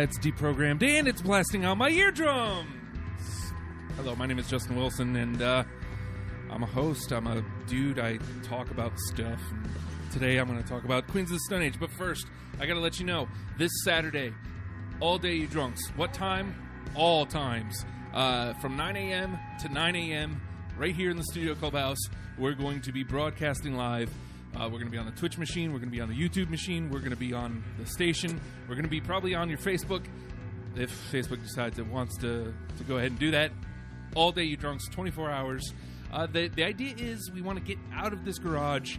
It's deprogrammed and it's blasting out my eardrums. Hello, my name is Justin Wilson, and I'm a host. I'm a dude. I talk about stuff. And today I'm going to talk about Queens of the Stone Age. But first, I got to let you know, this Saturday, all day you drunks. What time? All times. From 9 a.m. to 9 a.m., right here in the Studio Clubhouse, we're going to be broadcasting live. We're going to be on the Twitch machine. We're going to be on the YouTube machine. We're going to be on the station. We're going to be probably on your Facebook, if Facebook decides it wants to go ahead and do that. All day, you drunks, 24 hours. The idea is we want to get out of this garage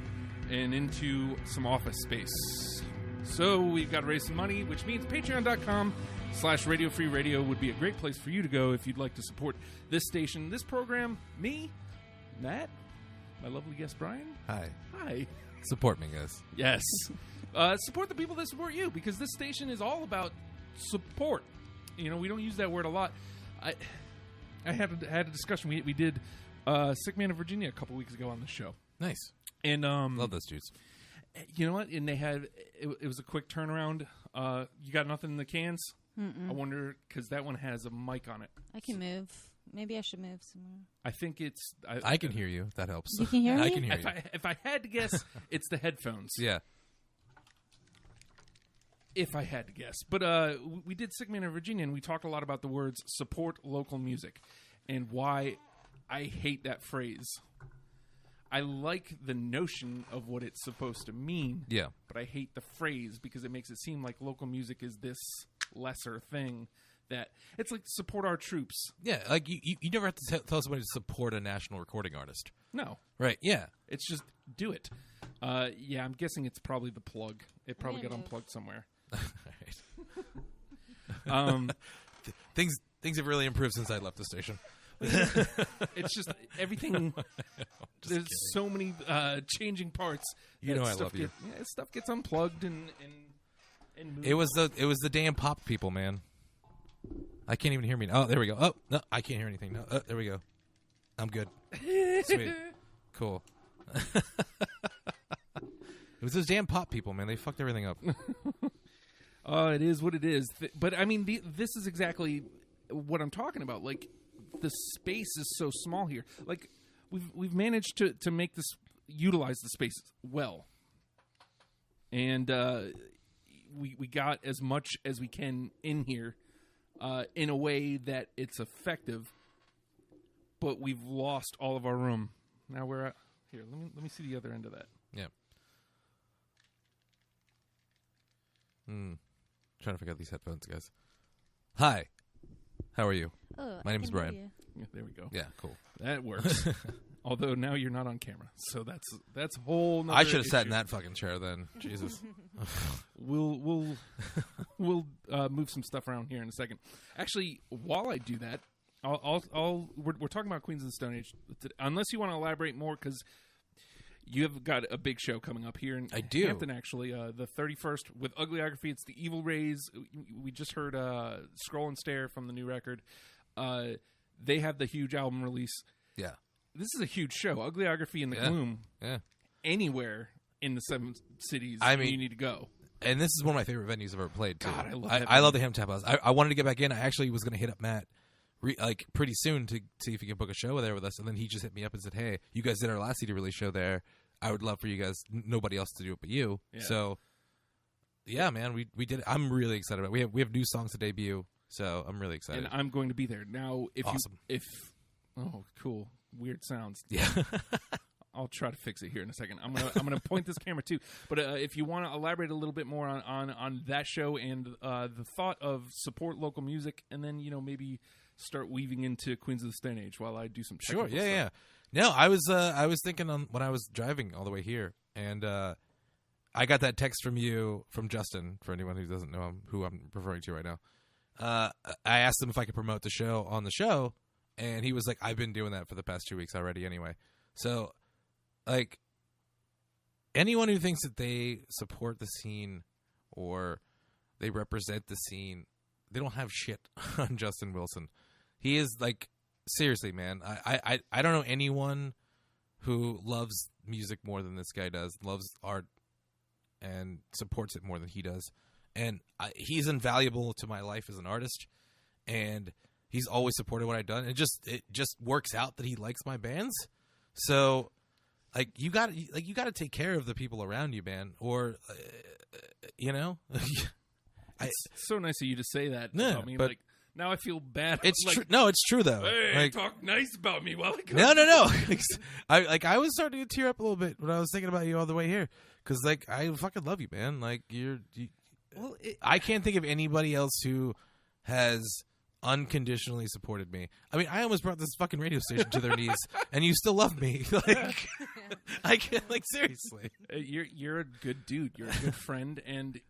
and into some office space. So we've got to raise some money, which means patreon.com/Radio Free Radio would be a great place for you to go if you'd like to support this station, this program, me, Matt, my lovely guest Brian. Hi. Hi. Support me, guys. Yes. Support the people that support you, because this station is all about support. You know, we don't use that word a lot. I had a discussion. We did Sick Man of Virginia a couple weeks ago on the show. Nice. And love those dudes. You know what? And they had it was a quick turnaround. You got nothing in the cans? Mm-mm. I wonder, because that one has a mic on it. I can move. Maybe I should move somewhere. I think it's... I can hear you. If that helps. You can hear me? I can hear you. If I had to guess, it's the headphones. Yeah. If I had to guess. But we did Sick Man of Virginia, and we talked a lot about the words support local music and why I hate that phrase. I like the notion of what it's supposed to mean, Yeah. but I hate the phrase because it makes it seem like local music is this lesser thing that it's like support our troops. Yeah, like you never have to tell somebody to support a national recording artist. No. Right, yeah. It's just do it. Yeah, I'm guessing it's probably the plug. It probably got move. unplugged somewhere. Things have really improved since I left the station. It's just everything. There's so many changing parts. You know I love you. Yeah, stuff gets unplugged and moved. It was the damn pop people, man. I can't even hear me. Oh, there we go. Oh, no, I can't hear anything. No, there we go. I'm good. Sweet. Cool. It was those damn pop people, man. They fucked everything up. It is what it is. But I mean, this is exactly what I'm talking about. Like, the space is so small here. Like, we've managed to make this utilize the space well, and we got as much as we can in here in a way that it's effective. But we've lost all of our room. Now we're at here. Let me see the other end of that. Yeah. Trying to figure out these headphones, guys. Hi. How are you? Oh, My I name is can hear Brian. you. Yeah, there we go. Yeah, cool. That works. Although now you're not on camera, so that's a whole nother I should have sat in issue. that fucking chair then. Jesus. We'll move some stuff around here in a second. Actually, while I do that, we're talking about Queens of the Stone Age. Unless you want to elaborate more, because you have got a big show coming up here in I do. Hampton, actually, the 31st with Ugliography. It's the Evil Rays. We just heard Scroll and Stare from the new record. They have the huge album release. Yeah. This is a huge show. Ugliography and the Yeah. Gloom. Yeah. Anywhere in the 7 cities I mean, you need to go. And this is one of my favorite venues I've ever played, too. God, I love I that love venue. the Ham Tap House. I wanted to get back in. I actually was going to hit up Matt pretty soon to see if he could book a show there with us. And then he just hit me up and said, hey, you guys did our last CD release show there. I would love for you guys, nobody else to do it but you. Yeah. So, yeah, man, we did it. I'm really excited about it. We have new songs to debut, so I'm really excited. And I'm going to be there. Now, Awesome. Oh, cool. Weird sounds. Yeah. I'll try to fix it here in a second. I'm gonna point this camera too. But if you want to elaborate a little bit more on that show and the thought of support local music, and then maybe start weaving into Queens of the Stone Age while I do some Sure. technical Yeah. stuff. Yeah. No, I was thinking when I was driving all the way here, and I got that text from you, from Justin, for anyone who doesn't know who I'm referring to right now. I asked him if I could promote the show on the show, and he was like, I've been doing that for the past 2 weeks already anyway. So, like, anyone who thinks that they support the scene or they represent the scene, they don't have shit on Justin Wilson. He is, like, seriously, man, I don't know anyone who loves music more than this guy does, loves art, and supports it more than he does. and he's invaluable to my life as an artist, and he's always supported what I've done. It just works out that he likes my bands. So, like, you got to take care of the people around you, man, or you know. It's so nice of you to say that Yeah, about me. but Like, now I feel bad. it's like, true. No, it's true though. Hey, Like, talk nice about me while I go. no. I was starting to tear up a little bit when I was thinking about you all the way here, because like I fucking love you, man. Like Well, I can't think of anybody else who has unconditionally supported me. I mean, I almost brought this fucking radio station to their knees, and you still love me. Like, I can't, like, seriously. You're a good dude. You're a good friend, and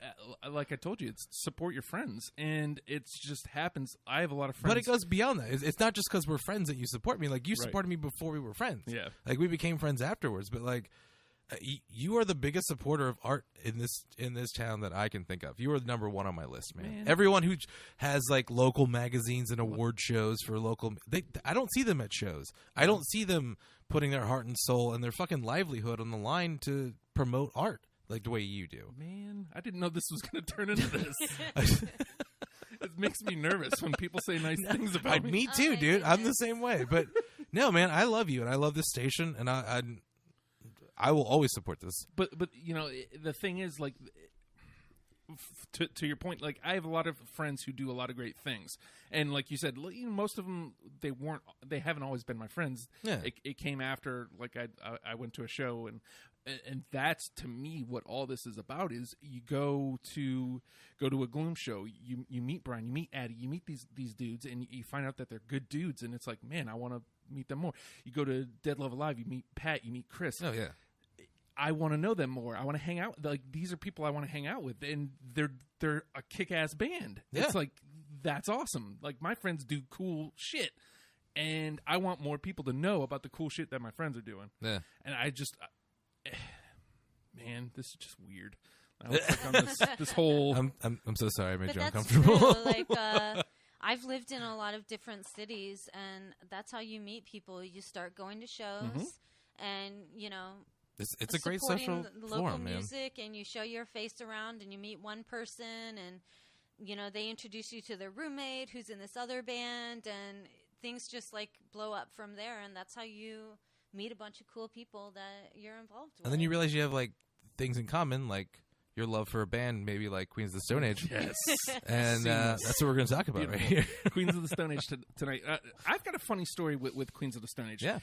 like I told you, it's support your friends, and it just happens. I have a lot of friends, But it goes beyond that. It's not just because we're friends that you support me. Like, you Right. supported me before we were friends. Yeah. Like, we became friends afterwards. But like, you are the biggest supporter of art in this town that I can think of. You are the number one on my list, man. Everyone who has like local magazines and award shows for local, I don't see them at shows. I don't see them putting their heart and soul and their fucking livelihood on the line to promote art like the way you do. Man, I didn't know this was going to turn into this. It makes me nervous when people say nice things about me. Me too, dude. I'm the same way. But no, man, I love you and I love this station, and I will always support this. But you know, the thing is, like, to your point, like, I have a lot of friends who do a lot of great things, and like you said, you know, most of them they haven't always been my friends. Yeah. It came after, like, I went to a show, and that's, to me, what all this is about. Is you go to a Gloom show, you meet Brian, you meet Addie, you meet these dudes, and you find out that they're good dudes, and it's like, man, I want to meet them more. You go to Dead Love Alive, you meet Pat, you meet Chris. Oh yeah. I want to know them more. I want to hang out. Like, these are people I want to hang out with, and they're a kick-ass band. Yeah. It's like, that's awesome. Like, my friends do cool shit, and I want more people to know about the cool shit that my friends are doing. Yeah. And I just, man, this is just weird. I was like on this whole. I'm so sorry I made But you that's uncomfortable. true. Like, I've lived in a lot of different cities, and that's how you meet people. You start going to shows, and you know, It's a great supporting social the local forum, man. music, and you show your face around, and you meet one person, and you know they introduce you to their roommate who's in this other band, and things just like blow up from there, and that's how you meet a bunch of cool people that you're involved with. And then you realize you have like things in common, like your love for a band, maybe like Queens of the Stone Age. Yes. And that's what we're going to talk about right here. Queens of the Stone Age tonight. I've got a funny story with Queens of the Stone Age. Yeah.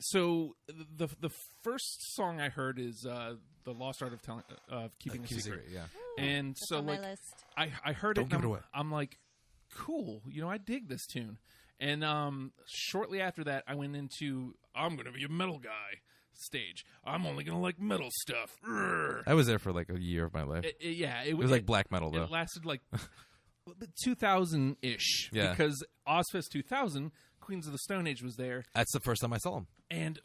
So the first song I heard is The Lost Art of Keeping a Secret. Yeah. And That's so on my like list. I heard Don't it. give And it away. I'm like, cool. You know, I dig this tune. And shortly after that, I went into I'm gonna be a metal guy stage. I'm only gonna like metal stuff. Urgh. I was there for like a year of my life. It was like black metal, though. It lasted like 2000-ish. Yeah. Because Ozfest 2000, Queens of the Stone Age was there. That's the first time I saw them. And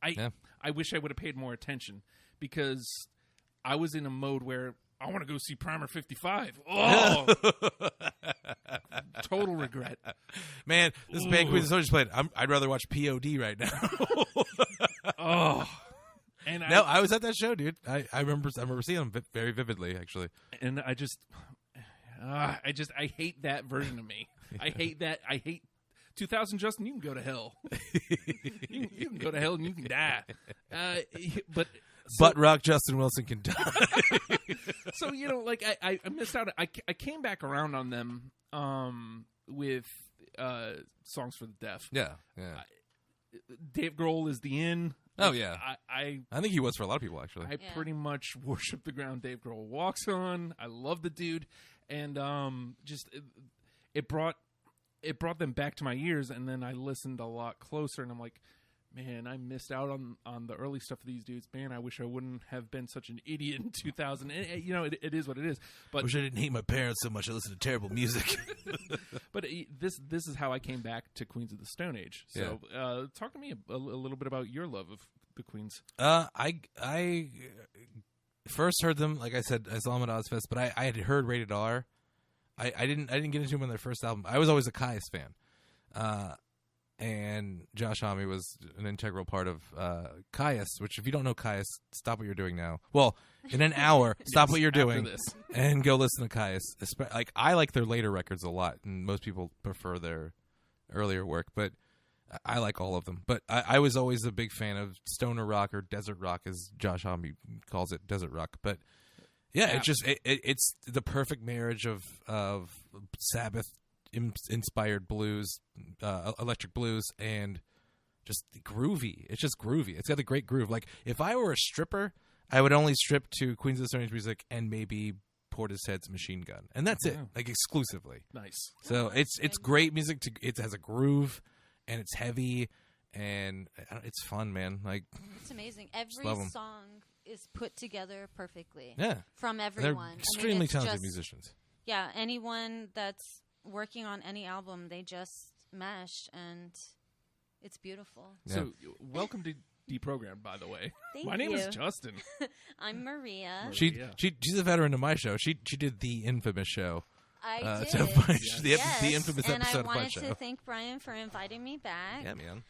Yeah. I wish I would have paid more attention, because I was in a mode where I want to go see Primer 55. Oh, total regret. Man, this band Queens of the Stone Age played. I'd rather watch POD right now. Oh, and No, I was at that show, dude. I remember seeing them very vividly, actually. and I hate that version of me. I hate that. I hate 2000. Justin, you can go to hell. you can go to hell and you can die. But Butt Rock Justin Wilson can die. so, you know, like I missed out. I came back around on them with Songs for the Deaf. Yeah. Dave Grohl is the in. Oh, yeah. I I think he was for a lot of people, actually. Yeah. pretty much worship the ground Dave Grohl walks on. I love the dude, and just it brought them back to my ears, and then I listened a lot closer, and I'm like, man, I missed out on the early stuff of these dudes. Man, I wish I wouldn't have been such an idiot in 2000. And, you know, it is what it is. But wish I didn't hate my parents so much I listened to terrible music. but this is how I came back to Queens of the Stone Age. So talk to me a little bit about your love of the Queens. I first heard them, like I said, I saw them at Ozfest, but I had heard Rated R. I didn't get into them on their first album. I was always a Caius fan. and Josh Homme was an integral part of Caius, which if you don't know Caius, stop what you're doing now. Well, in an hour, stop what you're after doing this. and go listen to Caius. Like, I like their later records a lot, and most people prefer their earlier work, but I like all of them. But I was always a big fan of stoner rock, or desert rock, as Josh Homme calls it, desert rock. But yeah, it's the perfect marriage of Sabbath inspired blues, electric blues, and just groovy. It's just groovy. It's got a great groove. Like, if I were a stripper, I would only strip to Queens of the Stone Age music and maybe Portishead's Machine Gun, and that's it, like, exclusively. Nice. So it's great music. It has a groove, and it's heavy, and it's fun, man. Like, It's amazing. love 'em. Every song is put together perfectly. yeah, From they're everyone. extremely it's talented just- musicians. Yeah, anyone that's working on any album, they just mesh, and it's beautiful. Yeah. So, welcome to Deprogrammed, by the way. Thank My name is you. Justin. I'm Maria. She's a veteran of my show. She did the infamous show. I to did. Punch, Yes. the infamous and episode I of Punch wanted Show. to thank Brian for inviting me back. Yeah, man.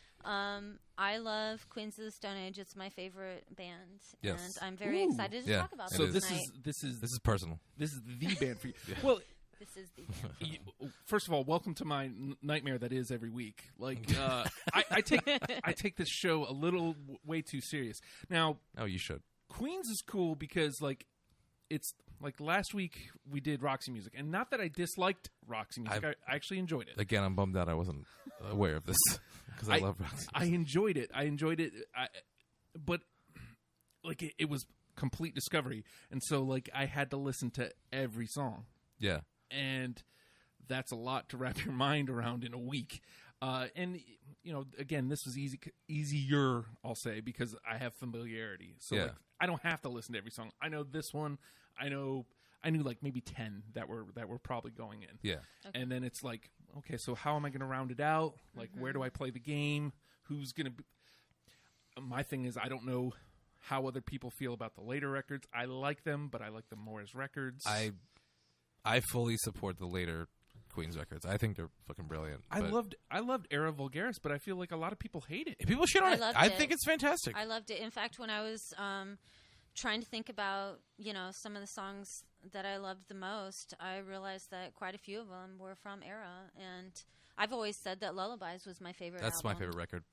I love Queens of the Stone Age. It's my favorite band, Yes. and I'm very Ooh. excited to Yeah, talk about it So this is. tonight. this is This is personal. the band for you. Well, This is the band. first of all, welcome to my nightmare that is every week. Like, I take this show a little way too serious. Now, Oh, you should. Queens is cool because, like, it's like last week we did Roxy Music, and not that I disliked Roxy Music, I actually enjoyed it. Again, I'm bummed out I wasn't aware of this because I love Roxy. I enjoyed it. But like it was complete discovery, and so like I had to listen to every song, Yeah. and that's a lot to wrap your mind around in a week. And you know, again, this was easier, I'll say, because I have familiarity. So Yeah. like, I don't have to listen to every song. I know this one. I knew like maybe 10 that were probably going in. Yeah. Okay. And then it's like, okay, so how am I going to round it out? Like, where do I play the game? Who's going to be? My thing is, I don't know how other people feel about the later records. I like them, but I like them more as records. I fully support the later Queens records. I think they're fucking brilliant. I but loved Era Vulgaris, but I feel like a lot of people hate it. people shit on I it. loved I it. think it's fantastic. I loved it. In fact, when I was trying to think about, some of the songs that I loved the most, I realized that quite a few of them were from Era, and I've always said that Lullabies was my favorite That's my album. favorite record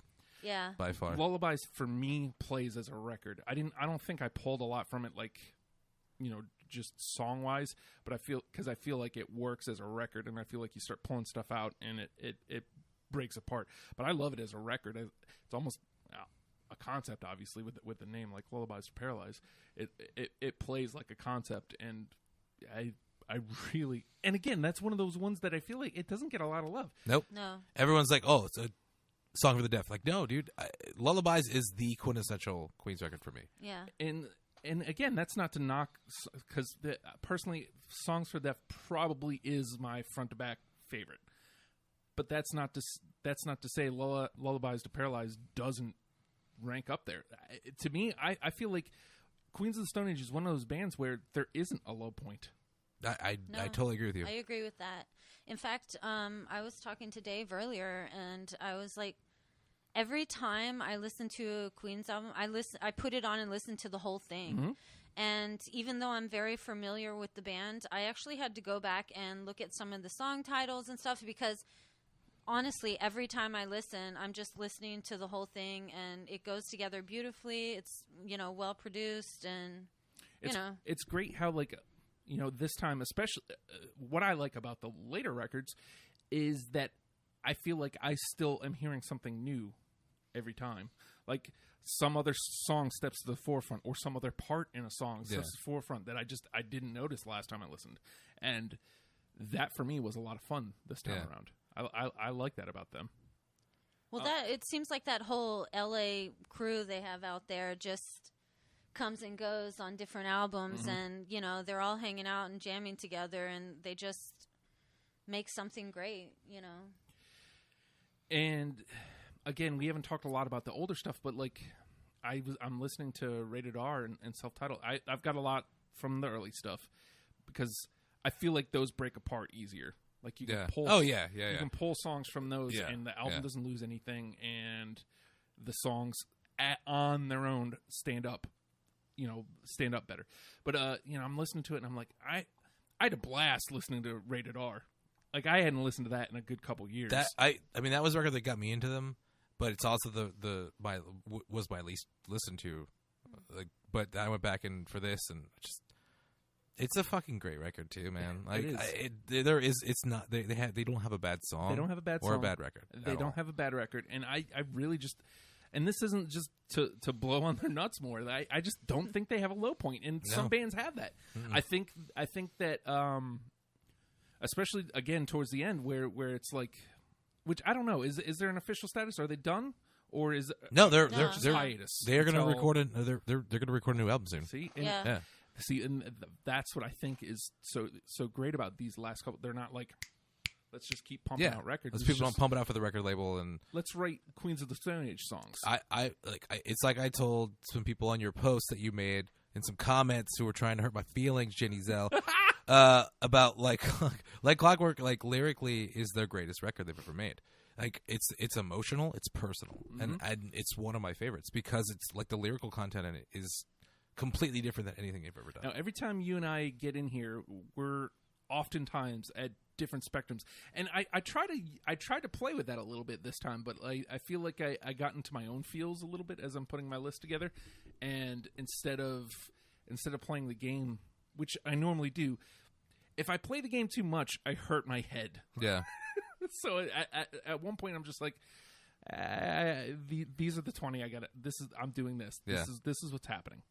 Yeah. by far. Lullabies for me plays as a record. I don't think I pulled a lot from it, like, just song wise, but I feel like it works as a record, and I feel like you start pulling stuff out and it breaks apart. But I love it as a record. It's almost a concept, obviously, with the name, like Lullabies to Paralyze. It plays like a concept, and I really, and again, that's one of those ones that I feel like it doesn't get a lot of love. Nope. No. Everyone's like, oh, it's a song for the deaf. Like, no, dude. Lullabies is the quintessential Queens record for me. Yeah. And again, that's not to knock, because personally, Songs for Deaf probably is my front to back favorite. But that's not to say Lullabies to Paralyze doesn't rank up there. To me, I feel like Queens of the Stone Age is one of those bands where there isn't a low point. I No. totally agree with you. I agree with that. In fact, I was talking to Dave earlier, and I was like, every time I listen to a Queen's album, I put it on and listen to the whole thing. Mm-hmm. And even though I'm very familiar with the band, I actually had to go back and look at some of the song titles and stuff, because honestly, every time I listen, I'm just listening to the whole thing, and it goes together beautifully. It's, well produced, and It's great how, like, this time, especially, what I like about the later records is that I feel like I still am hearing something new every time. Like, some other song steps to the forefront, or some other part in a song steps to the forefront that I didn't notice last time I listened. And that, for me, was a lot of fun this time around. I like that about them. Well, it seems like that whole LA crew they have out there just comes and goes on different albums, and they're all hanging out and jamming together, and they just make something great. And again, we haven't talked a lot about the older stuff, but like I'm listening to Rated R and Self-Titled. I've got a lot from the early stuff because I feel like those break apart easier. Like you can Yeah. pull. Oh yeah, yeah, You yeah. can pull songs from those, Yeah, and the album yeah. doesn't lose anything, and the songs on their own stand up. Stand up better. But I'm listening to it, and I'm like, I had a blast listening to Rated R. Like I hadn't listened to that in a good couple years. That I mean that was the record that got me into them, but it's also was my least listened to. Like, but I went back and for this and just. It's a fucking great record too, man. Like it's not they don't have a bad song. They don't have a bad or song. a bad record. They don't have a bad record, and I really just, and this isn't just to blow on their nuts more. I just don't think they have a low point, and some bands have that. Mm-mm. I think that especially again towards the end where it's like, which I don't know, is there an official status? Are they done, or is No, they're hiatus? they're going to until- record they're going to record a new album soon. See, Yeah. Yeah. See, and that's what I think is so great about these last couple. They're not like, let's just keep pumping out records. Those It's people just, don't pump it out for the record label, and let's write Queens of the Stone Age songs. it's like I told some people on your post that you made in some comments who were trying to hurt my feelings, Jenny Zell, about like Clockwork, like lyrically is their greatest record they've ever made. Like it's emotional, it's personal, and it's one of my favorites because it's like the lyrical content in it is completely different than anything they've ever done. Now, every time you and I get in here, we're oftentimes at different spectrums, and I try to play with that a little bit this time, but I feel like I got into my own feels a little bit as I'm putting my list together, and instead of playing the game, which I normally do, if I play the game too much, I hurt my head. Yeah. So at one point, I'm just like, these are the 20 I got. I'm doing this. This is what's happening.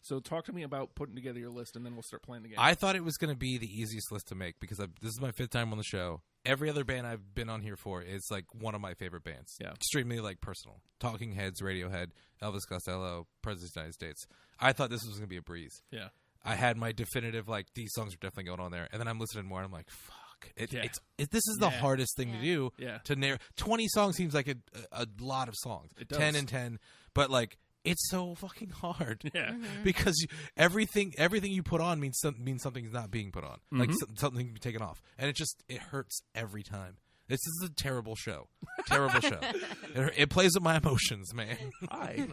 So talk to me about putting together your list, and then we'll start playing the game. I thought it was going to be the easiest list to make because this is my 5th time on the show. Every other band I've been on here for is like one of my favorite bands. Yeah. Extremely like personal. Talking Heads, Radiohead, Elvis Costello, President of the United States. I thought this was going to be a breeze. Yeah. I had my definitive like these songs are definitely going on there, and then I'm listening more and I'm like, fuck. This is the hardest thing to do. Yeah. To narrow 20 songs seems like a lot of songs. It does. 10 and 10, but like. It's so fucking hard, Yeah. because everything you put on means something's not being put on, like something can be taken off, and it hurts every time. This is a terrible show, It plays with my emotions, man. Hi,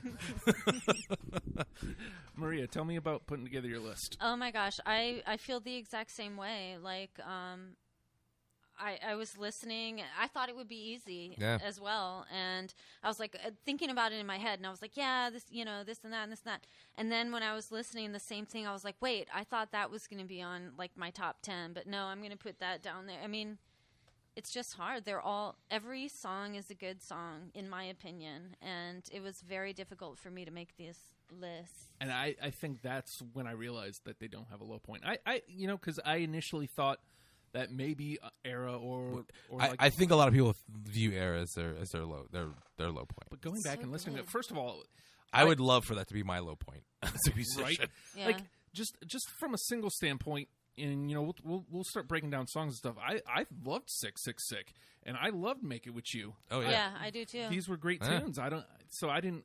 Maria. Tell me about putting together your list. Oh my gosh, I feel the exact same way. Like, I was listening. I thought it would be easy as well, and I was like thinking about it in my head, and I was like, yeah, this and that and this and that. And then when I was listening, the same thing. I was like, wait, I thought that was going to be on like my top 10, but no, I'm going to put that down there. I mean, it's just hard. Every song is a good song in my opinion, and it was very difficult for me to make this list. And I think that's when I realized that they don't have a low point. Because I initially thought that maybe Era or like, I think a lot of people view Era as their low point. But going back and listening to it, first of all, I would love for that to be my low point as a musician. right? Yeah. Like just from a single standpoint, and we'll start breaking down songs and stuff. I loved Sick Sick Sick, and I loved Make It With You. Oh yeah. Yeah, I do too. These were great Yeah. tunes. I didn't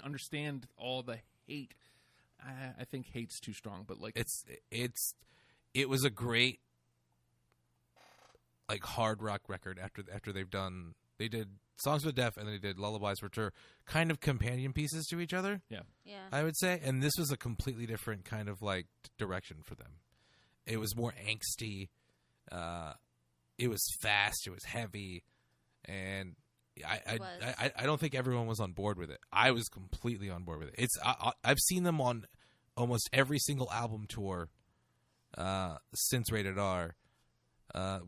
understand all the hate. I think hate's too strong, but like it was a great like hard rock record after they did Songs for the Deaf and they did Lullabies, which are kind of companion pieces to each other. yeah. I would say, and this was a completely different kind of like direction for them. It was more angsty. It was fast. It was heavy, and I don't think everyone was on board with it. I was completely on board with it. I've seen them on almost every single album tour since Rated R,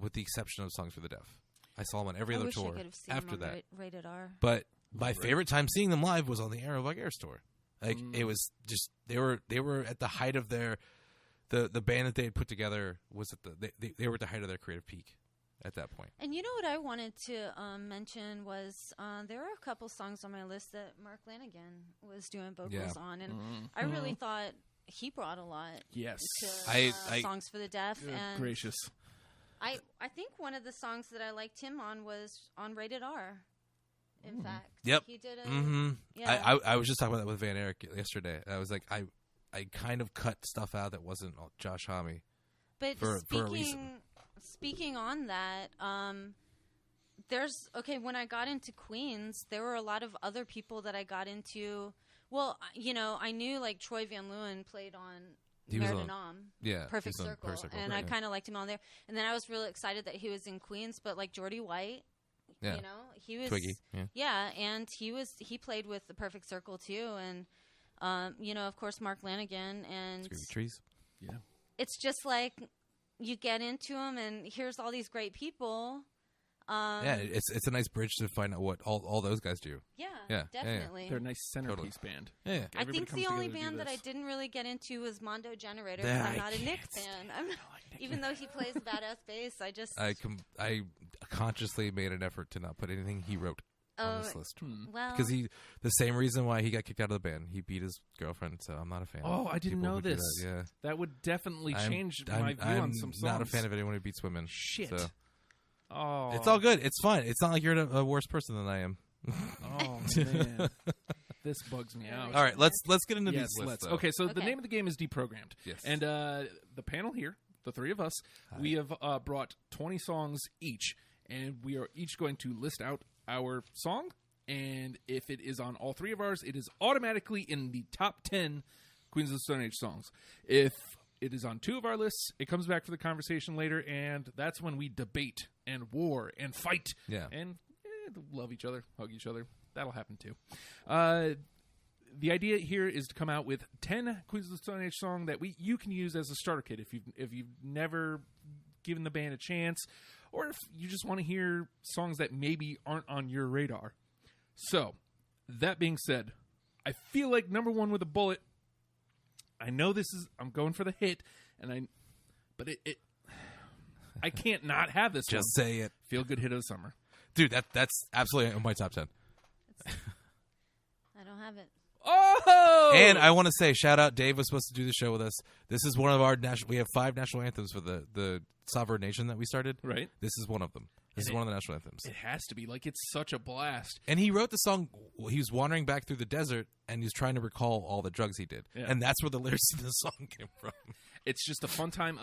with the exception of Songs for the Deaf. I saw them on every other tour I could have seen after them on that. Rated R. But my favorite time seeing them live was on the Era of Vulgaris tour. Like it was just they were at the height of their the band that they had put together was at they were at the height of their creative peak at that point. And you know what I wanted to mention was there are a couple songs on my list that Mark Lanigan was doing vocals on, and I really thought he brought a lot. Yes. To Songs for the Deaf, Good and gracious. I think one of the songs that I liked him on was on Rated R. In fact, Yep. he did a Mm-hmm. yeah. I was just talking about that with Van Eric yesterday. I was like, I kind of cut stuff out that wasn't Josh Homme. But for a reason. speaking speaking on that, when I got into Queens, there were a lot of other people that I got into. Well, I knew like Troy Van Leeuwen played on He was Merida on- Nom, Yeah, Perfect he's on Circle, Perfect Circle, and right, I yeah. kind of liked him on there. And then I was really excited that he was in Queens, but like Jordy White, Yeah. he was Twiggy. Yeah. and he played with the Perfect Circle too, and of course Mark Lanigan, and Screaming Trees. Yeah. it's just like you get into them, and here's all these great people. Yeah, it's a nice bridge to find out what all those guys do. Yeah, Yeah, definitely. They're a nice centerpiece band. Yeah. I Everybody think comes the only together to do band that I this. didn't really get into was Mondo Generator. That 'Cause I'm I not a Nick can't fan. Even though he plays badass bass, I just I consciously made an effort to not put anything he wrote on this list. well Because the same reason why he got kicked out of the band. He beat his girlfriend, so I'm not a fan. Oh, of I didn't people know who do this. that, Yeah. That would definitely I'm- change my view I'm on some songs. not a fan of anyone who beats women. Shit. So. Oh, It's all good. It's fine. It's not like you're a worse person than I am. Oh man, this bugs me out. All right, let's get into Yes, these lists. let's. though. Okay, so the Okay. name of the game is Deprogrammed. Yes. And the panel here, the three of us, we have brought 20 songs each, and we are each going to list out our song. And if it is on all three of ours, it is automatically in the top 10 Queens of the Stone Age songs. If it is on two of our lists, it comes back for the conversation later, and that's when we debate and war and fight. Yeah. And love each other, hug each other. That'll happen too. The idea here is to come out with 10 Queens of the Stone Age song that you can use as a starter kit if you've never given the band a chance, or if you just want to hear songs that maybe aren't on your radar. So, that being said, I feel like number one with a bullet. I know I'm going for the hit, but I can't not have this Just one. say it, Feel Good Hit of the Summer. dude. That's absolutely in my top 10. I don't have it. Oh! And I want to say, shout out, Dave was supposed to do the show with us. This is one of our we have 5 national anthems for the sovereign nation that we started. Right. This is one of them. This is one of the national anthems. It has to be. Like, it's such a blast. And he wrote the song. He was wandering back through the desert, and he was trying to recall all the drugs he did. Yeah. And that's where the lyrics of the song came from. It's just a fun time.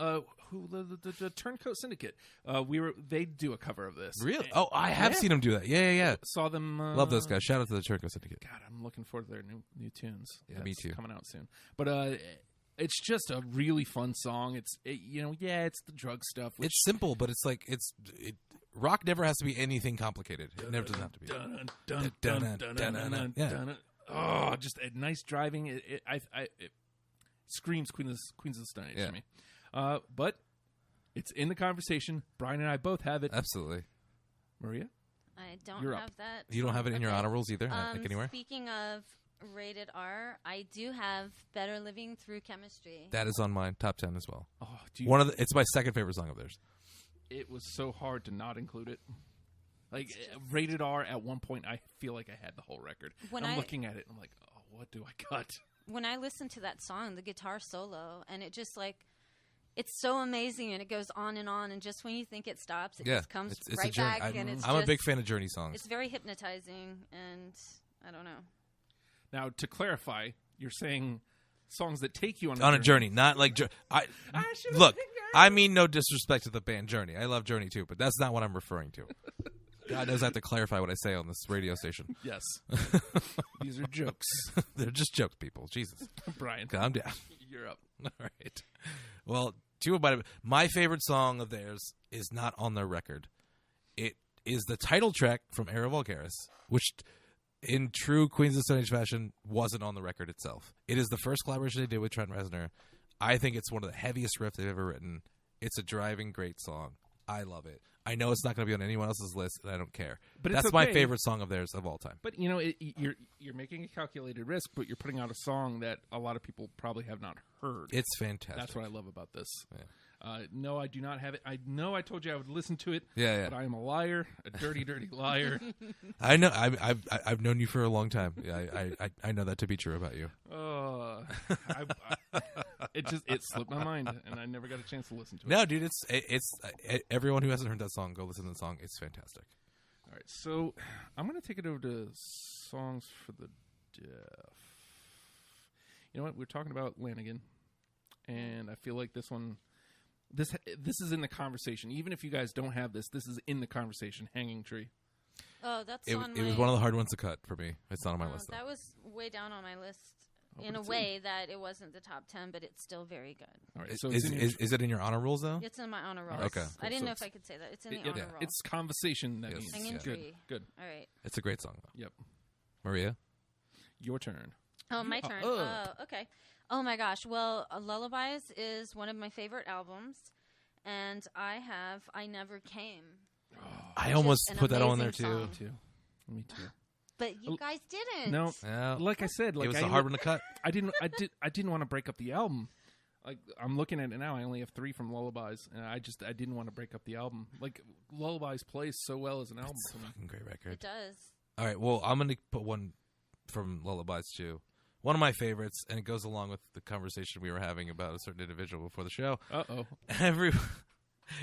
The Turncoat Syndicate. They do a cover of this. Really? Oh, I have Yeah. seen him do that. Yeah. Saw them. Love those guys. Shout out to the Turncoat Syndicate. God, I'm looking forward to their new tunes. Yeah, me That's too. Coming out soon. But it's just a really fun song. It's it's the drug stuff. Which, It's simple, but it's like rock never has to be anything complicated. It never doesn't have to be. Yeah. Oh, just a nice driving. It screams Queens of the Stone Age Yeah. to me. But it's in the conversation. Brian and I both have it. Absolutely. Maria? I don't You're up. have that. You don't have it in your Okay. honor rolls either, like anywhere. Speaking of rated R, I do have Better Living Through Chemistry. That is on mine, top 10 as well. Oh, It's my second favorite song of theirs. It was so hard to not include it. Like, rated R, at one point, I feel like I had the whole record. When I'm I- looking at it, I'm like, oh, what do I cut? When I listen to that song, the guitar solo, and it just like, it's so amazing, and it goes on, and just when you think it stops, it Yeah, just comes it's a right journey. back, and it's I'm a just- big fan of Journey songs. It's very hypnotizing, and I don't know. Now, to clarify, you're saying songs that take you On a journey, not like should've look. picked I mean, no disrespect to the band Journey. I love Journey too, but that's not what I'm referring to. God knows I have to clarify what I say on this radio station. Yes. These are jokes. They're just jokes, people. Jesus, Brian, calm down. you're up. All right. Well, my favorite song of theirs is not on their record. It is the title track from Era Vulgaris, which, in true Queens of the Stone Age fashion, wasn't on the record itself. It is the first collaboration they did with Trent Reznor. I think it's one of the heaviest riffs they've ever written. It's a driving great song. I love it. I know it's not going to be on anyone else's list, and I don't care. But it's that's my okay. favorite song of theirs of all time. But you're making a calculated risk, but you're putting out a song that a lot of people probably have not heard. It's fantastic. That's what I love about this. Yeah. No, I do not have it. I know I told you I would listen to it. Yeah. But I am a liar, a dirty, dirty liar. I know. I've known you for a long time. I know that to be true about you. It slipped my mind, and I never got a chance to listen to it. No, dude, it's everyone who hasn't heard that song, go listen to the song. It's fantastic. All right, so I'm going to take it over to Songs for the Deaf. You know what? We're talking about Lanigan, and I feel like this one, this is in the conversation. Even if you guys don't have this is in the conversation. Hanging Tree. Oh, that's It on was my... one of the hard ones to cut for me. It's not on my list. Though. That was way down on my list Oh, in but a it's way that it wasn't the top 10, but it's still very good. All right, so Is it in your honor rules though? It's in my honor rolls. Okay, I didn't So know if I could say that. It's in the yeah, honor roll. it's conversation. That Yes. means Hanging Yeah. good. Tree. Good. All right. It's a great song though. Yep. Maria? Your turn. Oh, my turn. Okay. Oh my gosh. Well, Lullabies is one of my favorite albums, and I Never Came. I Which almost is an put that on there amazing too. song. Too. Me too. But you guys didn't. No. Yeah. Like I said, like it was I a hard one to cut. I didn't want to break up the album. Like I'm looking at it now, I only have 3 from Lullabies, and I didn't want to break up the album. Like Lullabies plays so well as an album. It's a to me. fucking great record. It does. All right, well, I'm going to put one from Lullabies too. One of my favorites, and it goes along with the conversation we were having about a certain individual before the show. Uh-oh.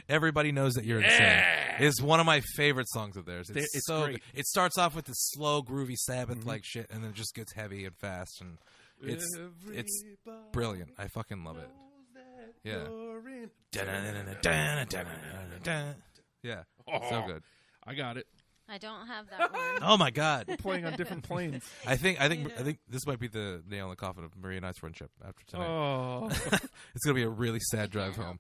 Everybody Knows That You're Insane is one of my favorite songs of theirs. It's so great. good. It starts off with this slow, groovy Sabbath-like shit, and then it just gets heavy and fast, and it's brilliant. I fucking love it. Yeah. Yeah. So good. I got it. I don't have that one. Oh my god. Playing on different planes. I think this might be the nail in the coffin of Maria and I's friendship after tonight. Oh. It's gonna be a really sad drive home.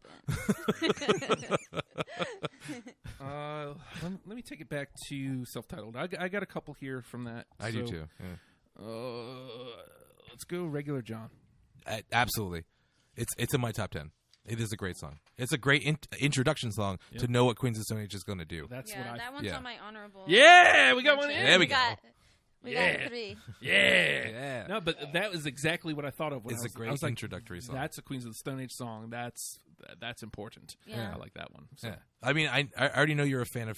Let me take it back to self-titled. I got a couple here from that. I do too. Yeah. Let's go regular John. Absolutely, it's in my top 10. It is a great song. It's a great introduction song to know what Queens of Stone Age is going to do. That's Yeah, what that one's yeah. on my honorable. Yeah, we got one mention. in. There we go. We Yeah. got 3. Yeah. No, but that was exactly what I thought of when It's I was, a great I was like, introductory song. That's a Queens of the Stone Age song. That's important. Yeah. I like that one. So. Yeah. I mean, I already know you're a fan of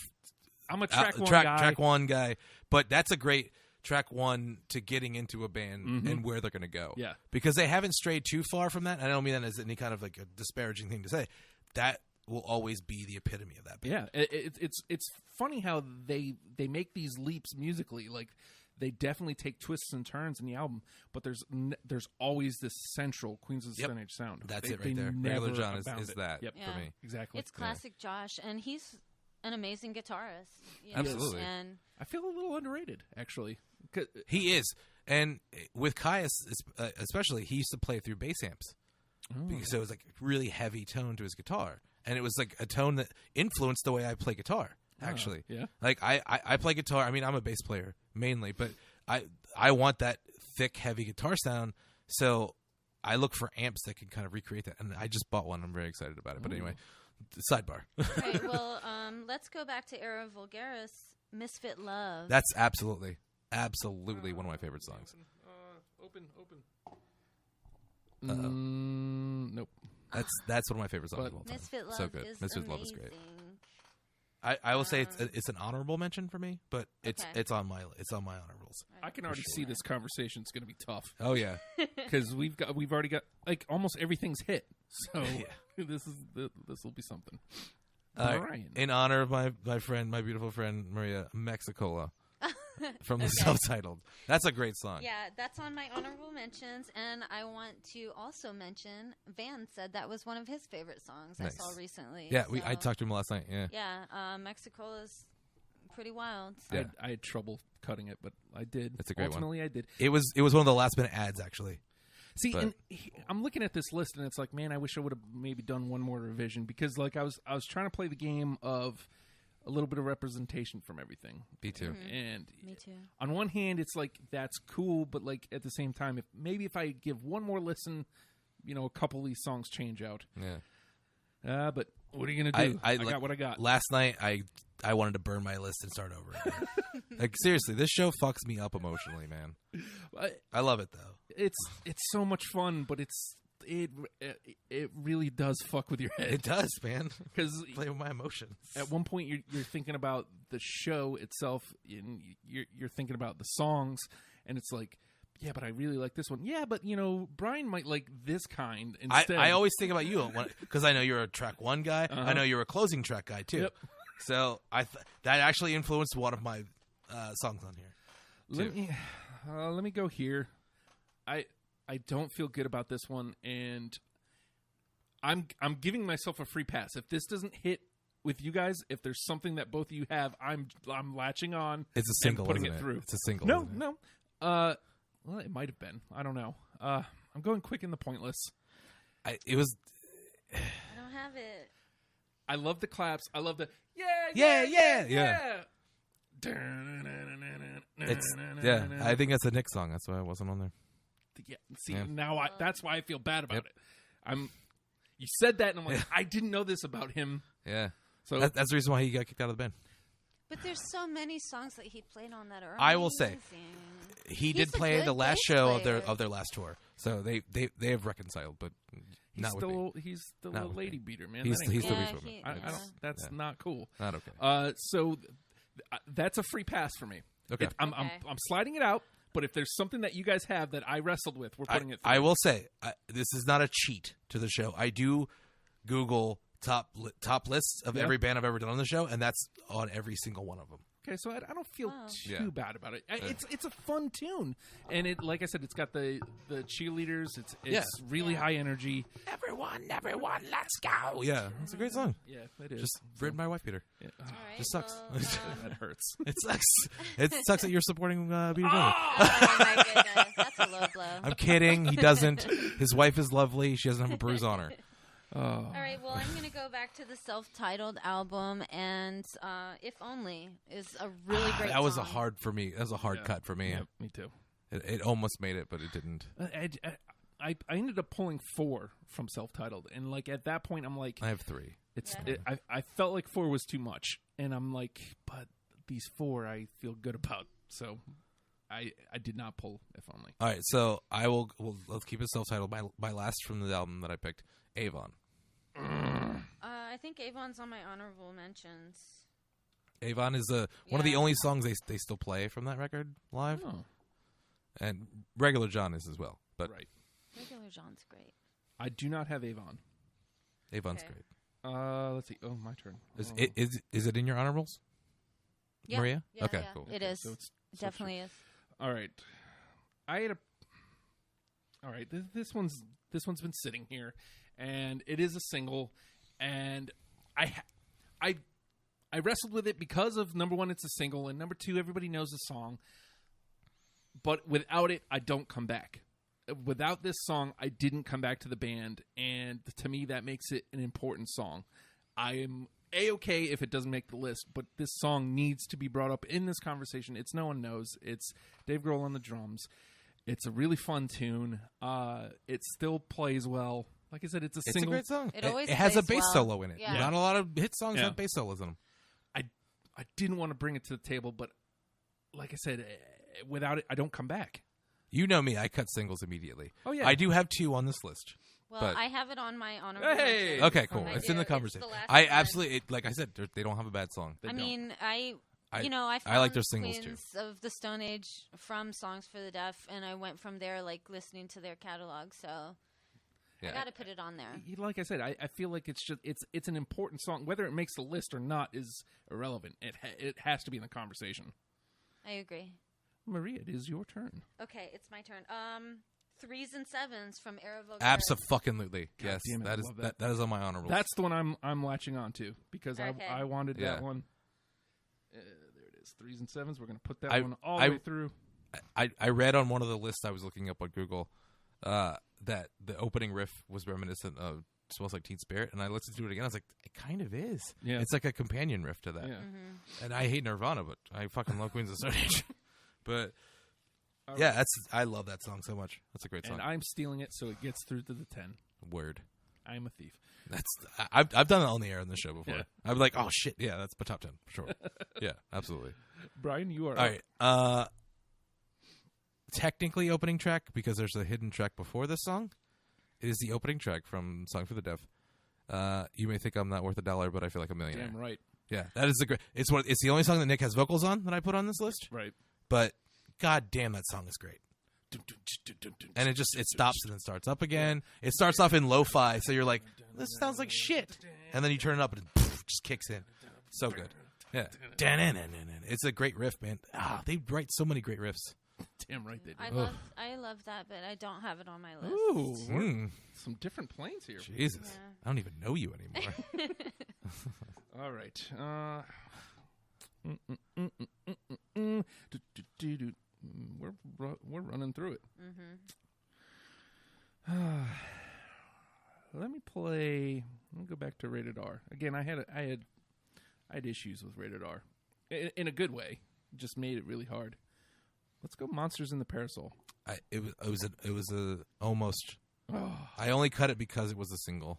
I'm a track one guy. track one guy, but that's a great track one to getting into a band and where they're going to go. Yeah. Because they haven't strayed too far from that. I don't mean that as any kind of like a disparaging thing to say. That will always be the epitome of that band. Yeah, it's funny how they make these leaps musically. Like they definitely take twists and turns in the album, but there's always this central Queens of the Stone Age sound. That's They- it right they there. never Regular John is abound it. that Yep. Yeah. for me. Exactly. It's classic Josh, and he's an amazing guitarist. You know, Absolutely. And I feel a little underrated, actually. 'Cause- He is. And with Caius, especially, he used to play through bass amps. So it was like really heavy tone to his guitar. And it was like a tone that influenced the way I play guitar, actually. yeah. Like I play guitar. I mean, I'm a bass player mainly, but I want that thick, heavy guitar sound. So I look for amps that can kind of recreate that. And I just bought one. I'm very excited about it. But anyway, sidebar. right, well, let's go back to Era Vulgaris, Misfit Love. That's absolutely one of my favorite songs. Open. Nope. That's one of my favorite songs But- of all time. Misfit Love So good. is Misfit amazing. Love is great. I will say it's an honorable mention for me, but it's Okay. it's on my honor rules. I can already see this conversation's going to be tough Oh yeah, because we've already got like almost everything's hit. So this will be something. Brian. in honor of my friend, my beautiful friend Maria Mexicola from the self-titled. That's a great song. Yeah, that's on my honorable mentions, and I want to also mention Van said that was one of his favorite songs Nice. I saw recently. Yeah, so, I talked to him last night. Yeah, Yeah, Mexicola's pretty wild. Yeah. I had trouble cutting it, but I did. It's a great one. Ultimately, I did. it was one of the last minute ads actually. See, But- and I'm looking at this list, and it's like, man, I wish I would have maybe done one more revision because, like, I was trying to play the game of a little bit of representation from everything. B2. And Me too. on one hand, it's like that's cool, but like at the same time, if I give one more listen, a couple of these songs change out. Yeah. But what are you gonna do? I like, got what I got. Last night, I wanted to burn my list and start over again. Like seriously, this show fucks me up emotionally, man. I love it though. It's so much fun, but it really does fuck with your head. It does, man. Because Play with my emotions. at one point you're thinking about the show itself, and you're thinking about the songs, and it's like, yeah, but I really like this one. Yeah, but Brian might like this kind instead. I always think about you because I know you're a track one guy. Uh-huh. I know you're a closing track guy too. Yep. So that actually influenced one of my songs on here. Let me go here. I don't feel good about this one, and I'm giving myself a free pass. If this doesn't hit with you guys, if there's something that both of you have, I'm latching on. It's a single, and putting isn't it through. It's a single. No, isn't it? no. Well, it might have been. I don't know. I'm going Quick and the Pointless. It was. I don't have it. I love the claps. I love the Yeah. It's I think that's a Nick song. That's why it wasn't on there. Yeah. See, Yeah. now that's why I feel bad about it. You said that, and I'm like, I didn't know this about him. Yeah. So That's the reason why he got kicked out of the band. But there's so many songs that he played on that are I will say, amazing. He He's did a play good the last bass show player. of their last tour, so they have reconciled, but not with me. he's still Not a with lady me. beater, man. He's That ain't he's cool. the Yeah, beast woman. he- I don't, that's Yeah. not cool. Not okay. So that's a free pass for me. Okay. I'm Okay. sliding it out. But if there's something that you guys have that I wrestled with, we're putting it through. I will say this is not a cheat to the show. I do Google top lists of Yeah. every band I've ever done on the show, and that's on every single one of them. Okay, so I don't feel Wow. too Yeah. bad about it. It's a fun tune, and it, like I said, it's got the cheerleaders. It's really high energy. Everyone, let's go! Yeah, it's a great song. Yeah, it is. Just written by wife beater. Yeah. All right, Just sucks. well, That hurts. It sucks. It sucks that you're supporting Peter Gabriel. oh my goodness, that's a low blow. I'm kidding. He doesn't. His wife is lovely. She doesn't have a bruise on her. All right, well, I'm going to go back to the self-titled album, and If Only is a really great That was a song. hard for me. That was a hard cut for me. Yeah, me too. It almost made it, but it didn't. I ended up pulling 4 from self-titled, and like at that point, I'm like, I have 3. I felt like 4 was too much, and I'm like, but these 4 I feel good about, so I did not pull If Only. All right, so I will. Let's keep it self-titled. My last from the album that I picked, Avon. I think Avon's on my honorable mentions. Avon is one of the Yeah. only songs they still play from that record live, Oh, and Regular John is as well. But right. Regular John's great. I do not have Avon. Avon's Okay. great. Let's see. Oh, my turn. Is it in your honorables, Yeah. Maria? Yeah, Okay, yeah. cool. It is. So It definitely is. All right. All right. This one's been sitting here, and it is a single, and I wrestled with it because of number 1, it's a single, and number 2, everybody knows the song. But without it, I don't come back. Without this song, I didn't come back to the band, and to me, that makes it an important song. I am A-okay if it doesn't make the list, but this song needs to be brought up in this conversation. It's No One Knows. It's Dave Grohl on the drums. It's a really fun tune. It still plays well. Like I said, it's a It's single. a great song. It always has a plays bass well. solo in it. Yeah. Not a lot of hit songs Yeah. have bass solos in them. I didn't want to bring it to the table, but like I said, without it, I don't come back. You know me. I cut singles immediately. Oh, yeah. I do have 2 on this list. Well, But- I have it on my honorable Hey! mentions. Okay, cool. I It's do. in the It's conversation. the last I one. absolutely, like I said, they don't have a bad song. They I don't. mean, I I found like their singles, too. Queens of the Stone Age from Songs for the Deaf, and I went from there, like, listening to their catalog, so Yeah. I got to put it on there. Like I said, I feel like it's an important song. Whether it makes the list or not is irrelevant. It has to be in the conversation. I agree. Maria, it is your turn. Okay, it's my turn. 3s and 7s from Era Vulgaris. Absolutely. Yes. damn it, I That is love that. that is on my honorable. That's the one I'm latching on to because Okay. I wanted Yeah. that one. There it is, 3s and 7s. We're gonna put that I- one all I- the way through. I read on one of the lists I was looking up on Google that the opening riff was reminiscent of Smells Like Teen Spirit, and I listened to it again. I was like, it kind of is. Yeah. It's like a companion riff to that. Yeah. Mm-hmm. And I hate Nirvana, but I fucking love Queens of the Stone Age. But All yeah, I love that song so much. That's a great song. And I'm stealing it so it gets through to the 10. Word. I'm a thief. I've done it on the air on the show before. Yeah. I'm like, oh shit, yeah, that's my top 10 for sure. Yeah, absolutely. Brian, you are All up. right. Technically opening track because there's a hidden track before this song. It is the opening track from Song for the Deaf. You may think I'm not worth $1, but I feel like a millionaire. Damn right. Yeah, that is the great. It's the only song that Nick has vocals on that I put on this list. Right. But god damn, that song is great. And it stops and then starts up again. It starts off in lo-fi, so you're like, this sounds like shit. And then you turn it up and it just kicks in. So good. Yeah. It's a great riff, man. They write so many great riffs. Damn right they do. I love love that, but I don't have it on my list. Ooh, we're Hmm. some different planes here. Jesus. Yeah. I don't even know you anymore. All right. We're running through it. Mm-hmm. Let me play. Let me go back to Rated R again. I had issues with Rated R in a good way. It just made it really hard. Let's go. Monsters in the Parasol. It was a almost. Oh, I only cut it because it was a single.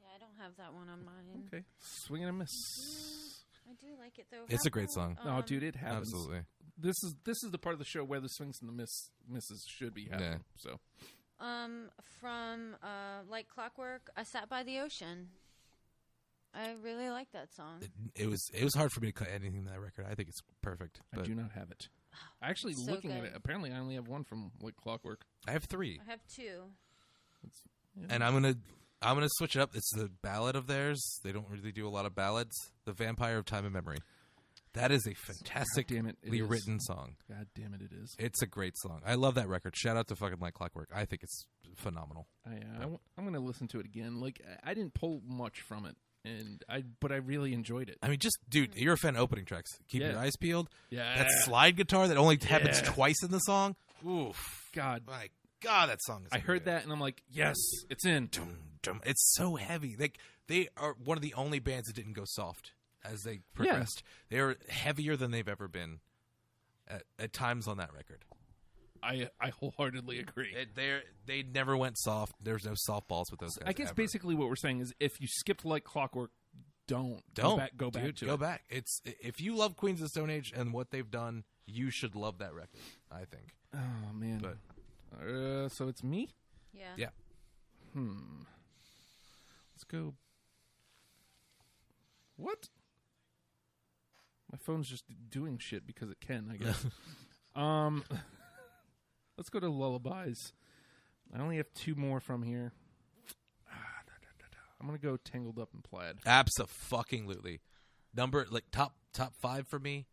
Yeah, I don't have that one on mine. okay. Swing and a miss. I do like it though. It's a great song. No, dude, it happens. Absolutely. This is the part of the show where the swings and the misses should be happening. Yeah. So From Like Clockwork, I Sat by the Ocean. I really like that song. It was hard for me to cut anything in that record. I think it's perfect. I But do not have it. Actually, So looking at good. it, apparently I only have one from Like Clockwork. I have 3. I have 2. Yeah. And I'm gonna switch it up. It's the ballad of theirs. They don't really do a lot of ballads. The Vampire of Time and Memory. That is a fantastically God damn it is. written song. God damn it, it is. It's a great song. I love that record. Shout out to fucking Like Clockwork. I think it's phenomenal. I'm going to listen to it again. Like I didn't pull much from it, but I really enjoyed it. I mean, just dude, you're a fan of opening tracks. Keep Yeah. your eyes peeled. Yeah, That slide guitar that only happens Yeah. twice in the song. Oof. God, My God, that song is. I heard good. that and I'm like, yes, it's in. Dum, dum. It's so heavy. They are one of the only bands that didn't go soft as they progressed. They are heavier than they've ever been at times on that record. I wholeheartedly agree. They never went soft. There's no softballs with those guys. I guess ever. basically what we're saying is if you skipped Like Clockwork, don't Don't go back dude, to go it. back. It's if you love Queens of the Stone Age and what they've done, you should love that record. I think. Oh man. But So it's me. Yeah. yeah, Let's go. What? My phone's just doing shit because it can, I guess. Let's go to Lullabies. I only have 2 more from here. I'm gonna go Tangled Up in Plaid. absolutely. Number top 5 for me.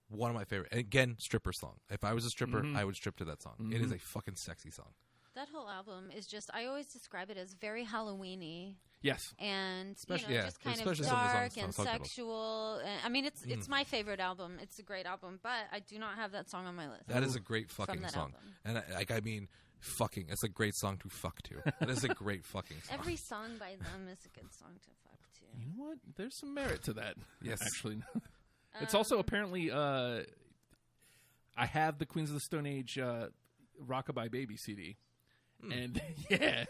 One of my favorite. And again, stripper song. If I was a stripper, I would strip to that song. It is a fucking sexy song. That whole album is just, I always describe it as very Halloween-y. Yes. And Especially- yeah, just kind of especially some of the songs- dark and song titles. sexual. And, I mean, it's my favorite album. It's a great album, but I do not have that song on my list. That is a great fucking that song. album. And I mean, fucking. It's a great song to fuck to. That is a great fucking song. Every song by them is a good song to fuck to. You know what? There's some merit to that. Yes. Actually. It's also apparently I have the Queens of the Stone Age Rockabye Baby CD. And yeah,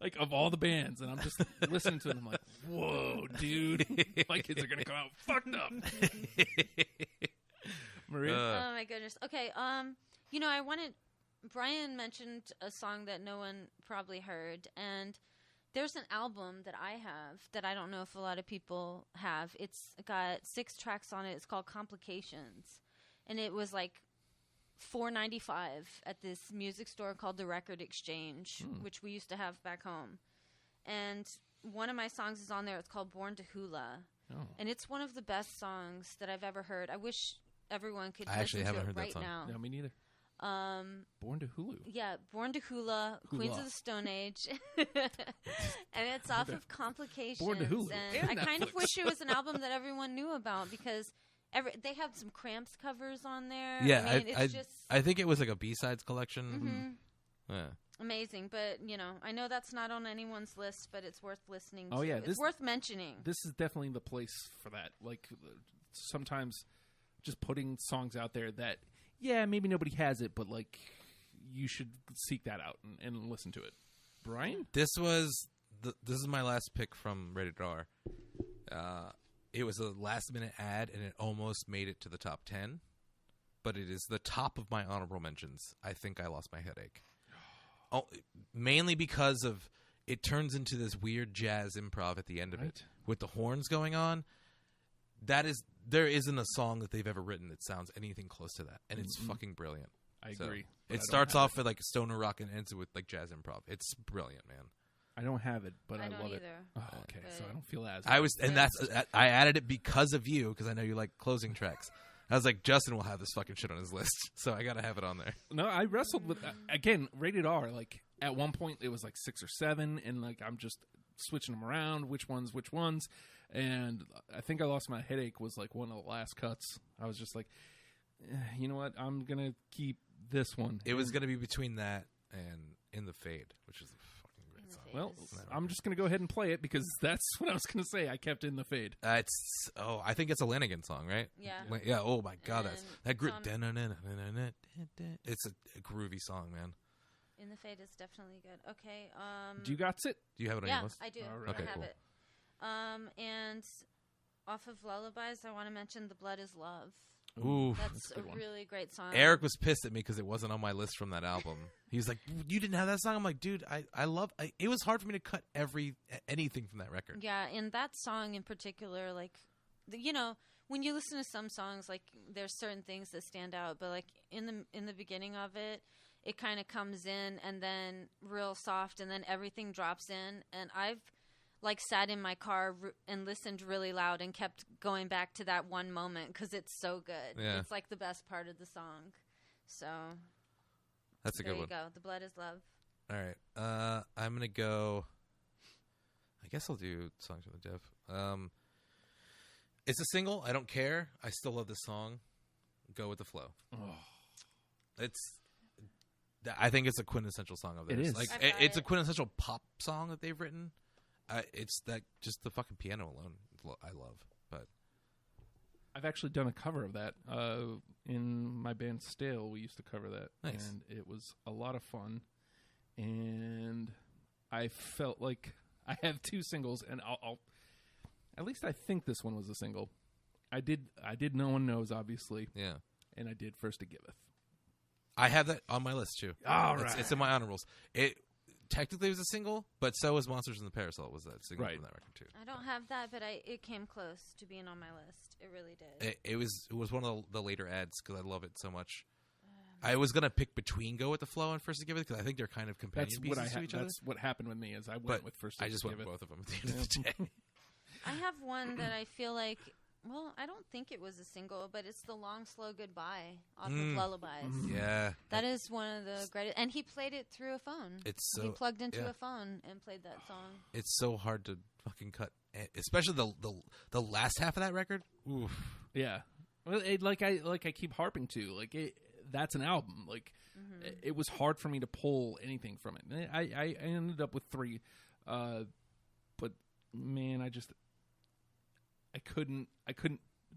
like of all the bands, and I'm just listening to them like, whoa, dude, my kids are gonna come out fucked up. Maria, Oh my goodness. Okay. Brian mentioned a song that no one probably heard, and there's an album that I have that I don't know if a lot of people have. It's got 6 tracks on it. It's called Complications, and it was like $4.95 at this music store called the Record Exchange, which we used to have back home. And one of my songs is on there. It's called Born to Hula. Oh. And it's one of the best songs that I've ever heard. I wish everyone could I actually listen to haven't it heard that right song. now. no, me neither. Born to Hulu. Yeah, Born to Hula, Queens of the Stone Age. And it's off of Complications. Born to Hulu And and I kind of Netflix. wish it was an album that everyone knew about because they have some Cramps covers on there. Yeah, I mean, it's just I think it was like a B-sides collection. Yeah. amazing. But, I know that's not on anyone's list, but it's worth listening to. Oh, yeah, It's this- worth mentioning. This is definitely the place for that. Like sometimes just putting songs out there that, yeah, maybe nobody has it, but like you should seek that out and listen to it. Brian? This is my last pick from Rated R. It was a last-minute ad, and it almost made it to the top 10. But it is the top of my honorable mentions. I think I lost my headache. Oh, mainly because of it turns into this weird jazz improv at the end of it Right. with the horns going on. There isn't a song that they've ever written that sounds anything close to that, and it's fucking brilliant. I So, agree. but I It don't starts have off with like stoner rock and ends with like jazz improv. It's brilliant, man. I don't have it, but I, I don't love it. either. Oh, okay, so I don't feel as I added it because of you, because I know you like closing tracks. I was like, Justin will have this fucking shit on his list, so I gotta have it on there. No, I wrestled with again rated R. Like at one point it was like 6 or 7, and like I'm just switching them around, which ones, and I think I lost my headache was like one of the last cuts. I was just like, you know what, I'm gonna keep this one. It was gonna be between that and In the Fade, which is a fucking great song. Well, I'm just gonna go ahead and play it because that's what I was gonna say. I kept In the Fade. I think it's a Lanigan song, right? Yeah. Yeah. Oh my God, And that group. Tom- It's a groovy song, man. In the Fade is definitely good. Okay. Do you got it? Do you have it on Yeah, your list? I do. All right. I Okay, have cool. it. And off of Lullabies, I want to mention "The Blood Is Love." Ooh. That's a a good one. really great song. Eric was pissed at me because it wasn't on my list from that album. He was like, "You didn't have that song." I'm like, "Dude, I love." It was hard for me to cut anything from that record. Yeah, and that song in particular, like, you know, when you listen to some songs, like, there's certain things that stand out, but like in the beginning of it, it kind of comes in and then real soft, and then everything drops in. And I've like sat in my car and listened really loud and kept going back to that one moment because it's so good. Yeah. It's like the best part of the song. So That's a there good you one. go. The Blood Is Love. All right. I'm gonna go. I guess I'll do Songs for the Deaf. It's a single. I don't care. I still love this song. Go with the flow. Oh. I think it's a quintessential song of It theirs. is. Like I've got it's a it. quintessential pop song that they've written. It's that just the fucking piano alone. I love. But I've actually done a cover of that in my band Stale. We used to cover that, Nice. and it was a lot of fun. And I felt like I have 2 singles, and I'll at least I think this one was a single. I did No One Knows, obviously, yeah, and I did First to Giveth. I have that on my list too. All It's in my honor rolls. It technically was a single, but so was Monsters in the Parasol was that single Right. from that record too. I don't have that, but it came close to being on my list. It really did. It was one of the later ads because I love it so much. I was gonna pick between Go with the Flow and First to Give It because I think they're kind of companion That's what pieces to each other. That's what happened with me. Is I went But with First to I just went Give with It. both of them at the end of the day. I have one that I feel like, well, I don't think it was a single, but it's The Long Slow Goodbye off of Lullabies. Yeah, That is one of the greatest. And he played it through a phone. it's He so plugged into yeah. a phone and played that song. it's so hard to fucking cut, especially the last half of that record. Oof. Yeah. Well, like I keep harping to, like that's an album. Like it was hard for me to pull anything from it. I ended up with 3, but man, I couldn't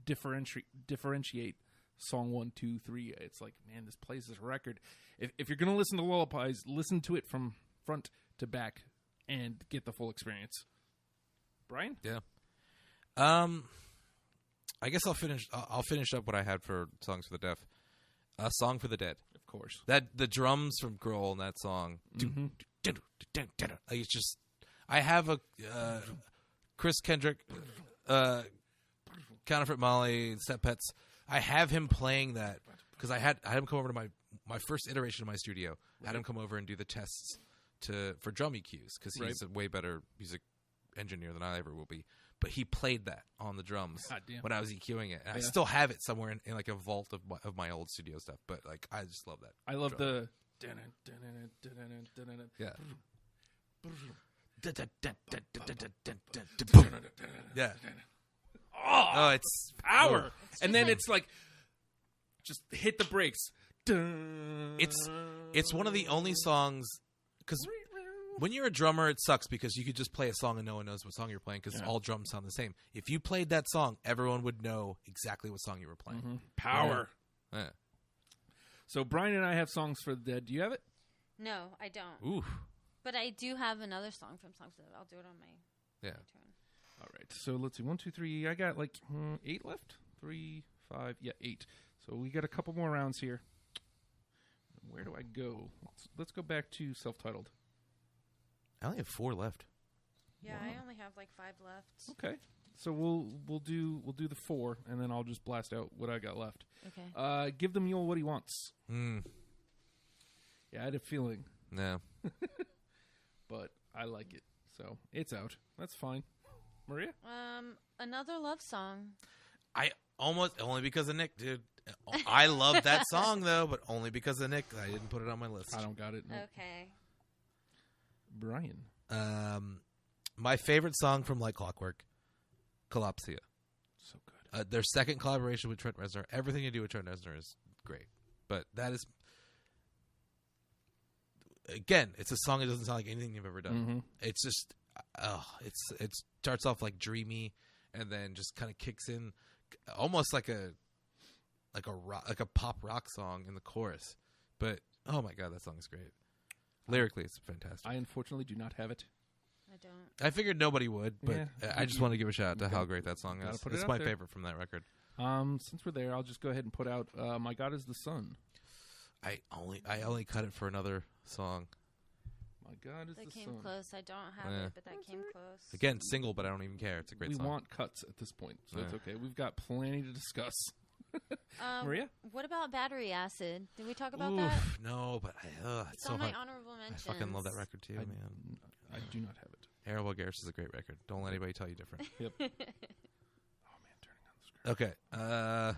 differentiate song 1, 2, 3. It's like, man, this plays this record. If you're gonna listen to Lullabies, listen to it from front to back and get the full experience. Brian? Yeah. I guess I'll finish up what I had for Songs for the Deaf. A Song for the Dead. Of course. That the drums from Grohl in that song. Like it's just. I have a Chris Kendrick, Counterfeit Molly, Step Pets. I have him playing that because I had him come over to my first iteration of my studio. I had him come over and do the tests for drum EQs because he's a way better music engineer than I ever will be. But he played that on the drums God damn. when I was EQing it. And I Yeah. still have it somewhere in like a vault of my old studio stuff. But like I just love that. I love drum. the Yeah. Oh, it's power. It's And just then like- it's like just hit the brakes. It's one of the only songs because when you're a drummer, it sucks because you could just play a song and no one knows what song you're playing because all drums sound the same. If you played that song, everyone would know exactly what song you were playing. Power. Yeah. So Brian and I have songs for the dead. Do you have it? No, I don't. Ooh. But I do have another song from Songs of the I'll do it on my Yeah. turn. All right. So let's see. 1, 2, 3. I got like 8 left. 3, 5. Yeah, 8. So we got a couple more rounds here. Where do I go? Let's go back to self-titled. I only have 4 left. Yeah, Wow. I only have like 5 left. Okay. So we'll do the 4, and then I'll just blast out what I got left. Okay. Give the mule what he wants. Mm. Yeah, I had a feeling, No. but I like it, so it's out. That's fine. Maria? Another love song. Almost only because of Nick, dude. I love that song though, but only because of Nick. I didn't put it on my list. I don't got it. Nope. Okay. Brian. My favorite song from Like Clockwork, Collapsia. So good. Their second collaboration with Trent Reznor. Everything you do with Trent Reznor is great, but that is, again, it's a song that doesn't sound like anything you've ever done. Mm-hmm. It's just, it starts off like dreamy, and then just kind of kicks in, almost like a pop rock song in the chorus. But oh my god, that song is great. Lyrically, it's fantastic. I unfortunately do not have it. I don't. I figured nobody would, but Yeah. I just want to give a shout out to how great that song gotta is. put it It's out my there. favorite from that record. Since we're there, I'll just go ahead and put out "My God Is the Sun." I only cut it for another song. My God is That the came sun. close. I don't have Yeah. it, but that came close. Again, single, but I don't even care. It's a great We song. want cuts at this point, so it's Yeah. okay. We've got plenty to discuss. Maria? What about Battery Acid? Did we talk about Oof, that? no, but it's It's so on my hard. honorable I mentions. fucking love that record too, I- man. I do not have it. Harold Vulgaris is a great record. Don't let anybody tell you different. Yep. Oh man, turning on the screen. Okay.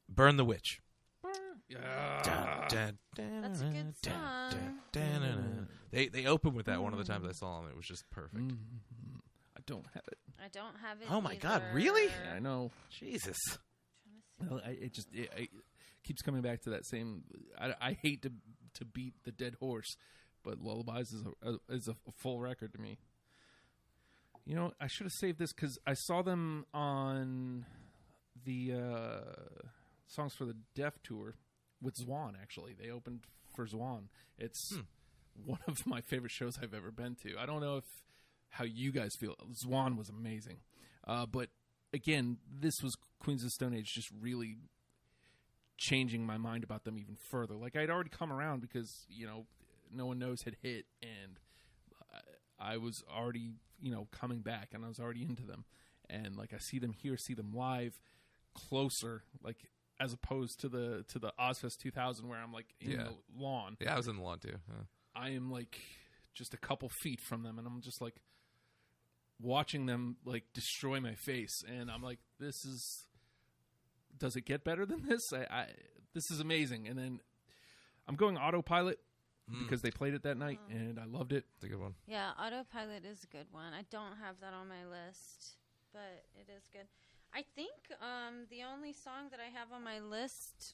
Burn the Witch. Yeah. That's a good song. They opened with that one of the times I saw them. It was just perfect. Mhm. I don't have it. I don't have it. Oh my God, either. really? Yeah, I know. Jesus. Well, it keeps coming back to that same. I hate to beat the dead horse, but Lullabies is a full record to me. You know, I should have saved this because I saw them on the Songs for the Deaf tour with Zwan. Actually, they opened for Zwan. It's one of my favorite shows I've ever been to. I don't know how you guys feel. Zwan was amazing, but again, this was Queens of the Stone Age just really changing my mind about them even further. Like, I'd already come around because, No One Knows had hit, and I was already, coming back, and I was already into them. And, like, I see them here, see them live, closer, like, as opposed to the Ozfest 2000 where I'm, like, in Yeah. the lawn. Yeah, I was in the lawn too. I am, like, just a couple feet from them, and I'm just, like, watching them, like, destroy my face. And I'm like, does it get better than this? This is amazing. And then I'm going Autopilot because they played it that night, and I loved it. It's a good one. Yeah, Autopilot is a good one. I don't have that on my list, but it is good. I think the only song that I have on my list,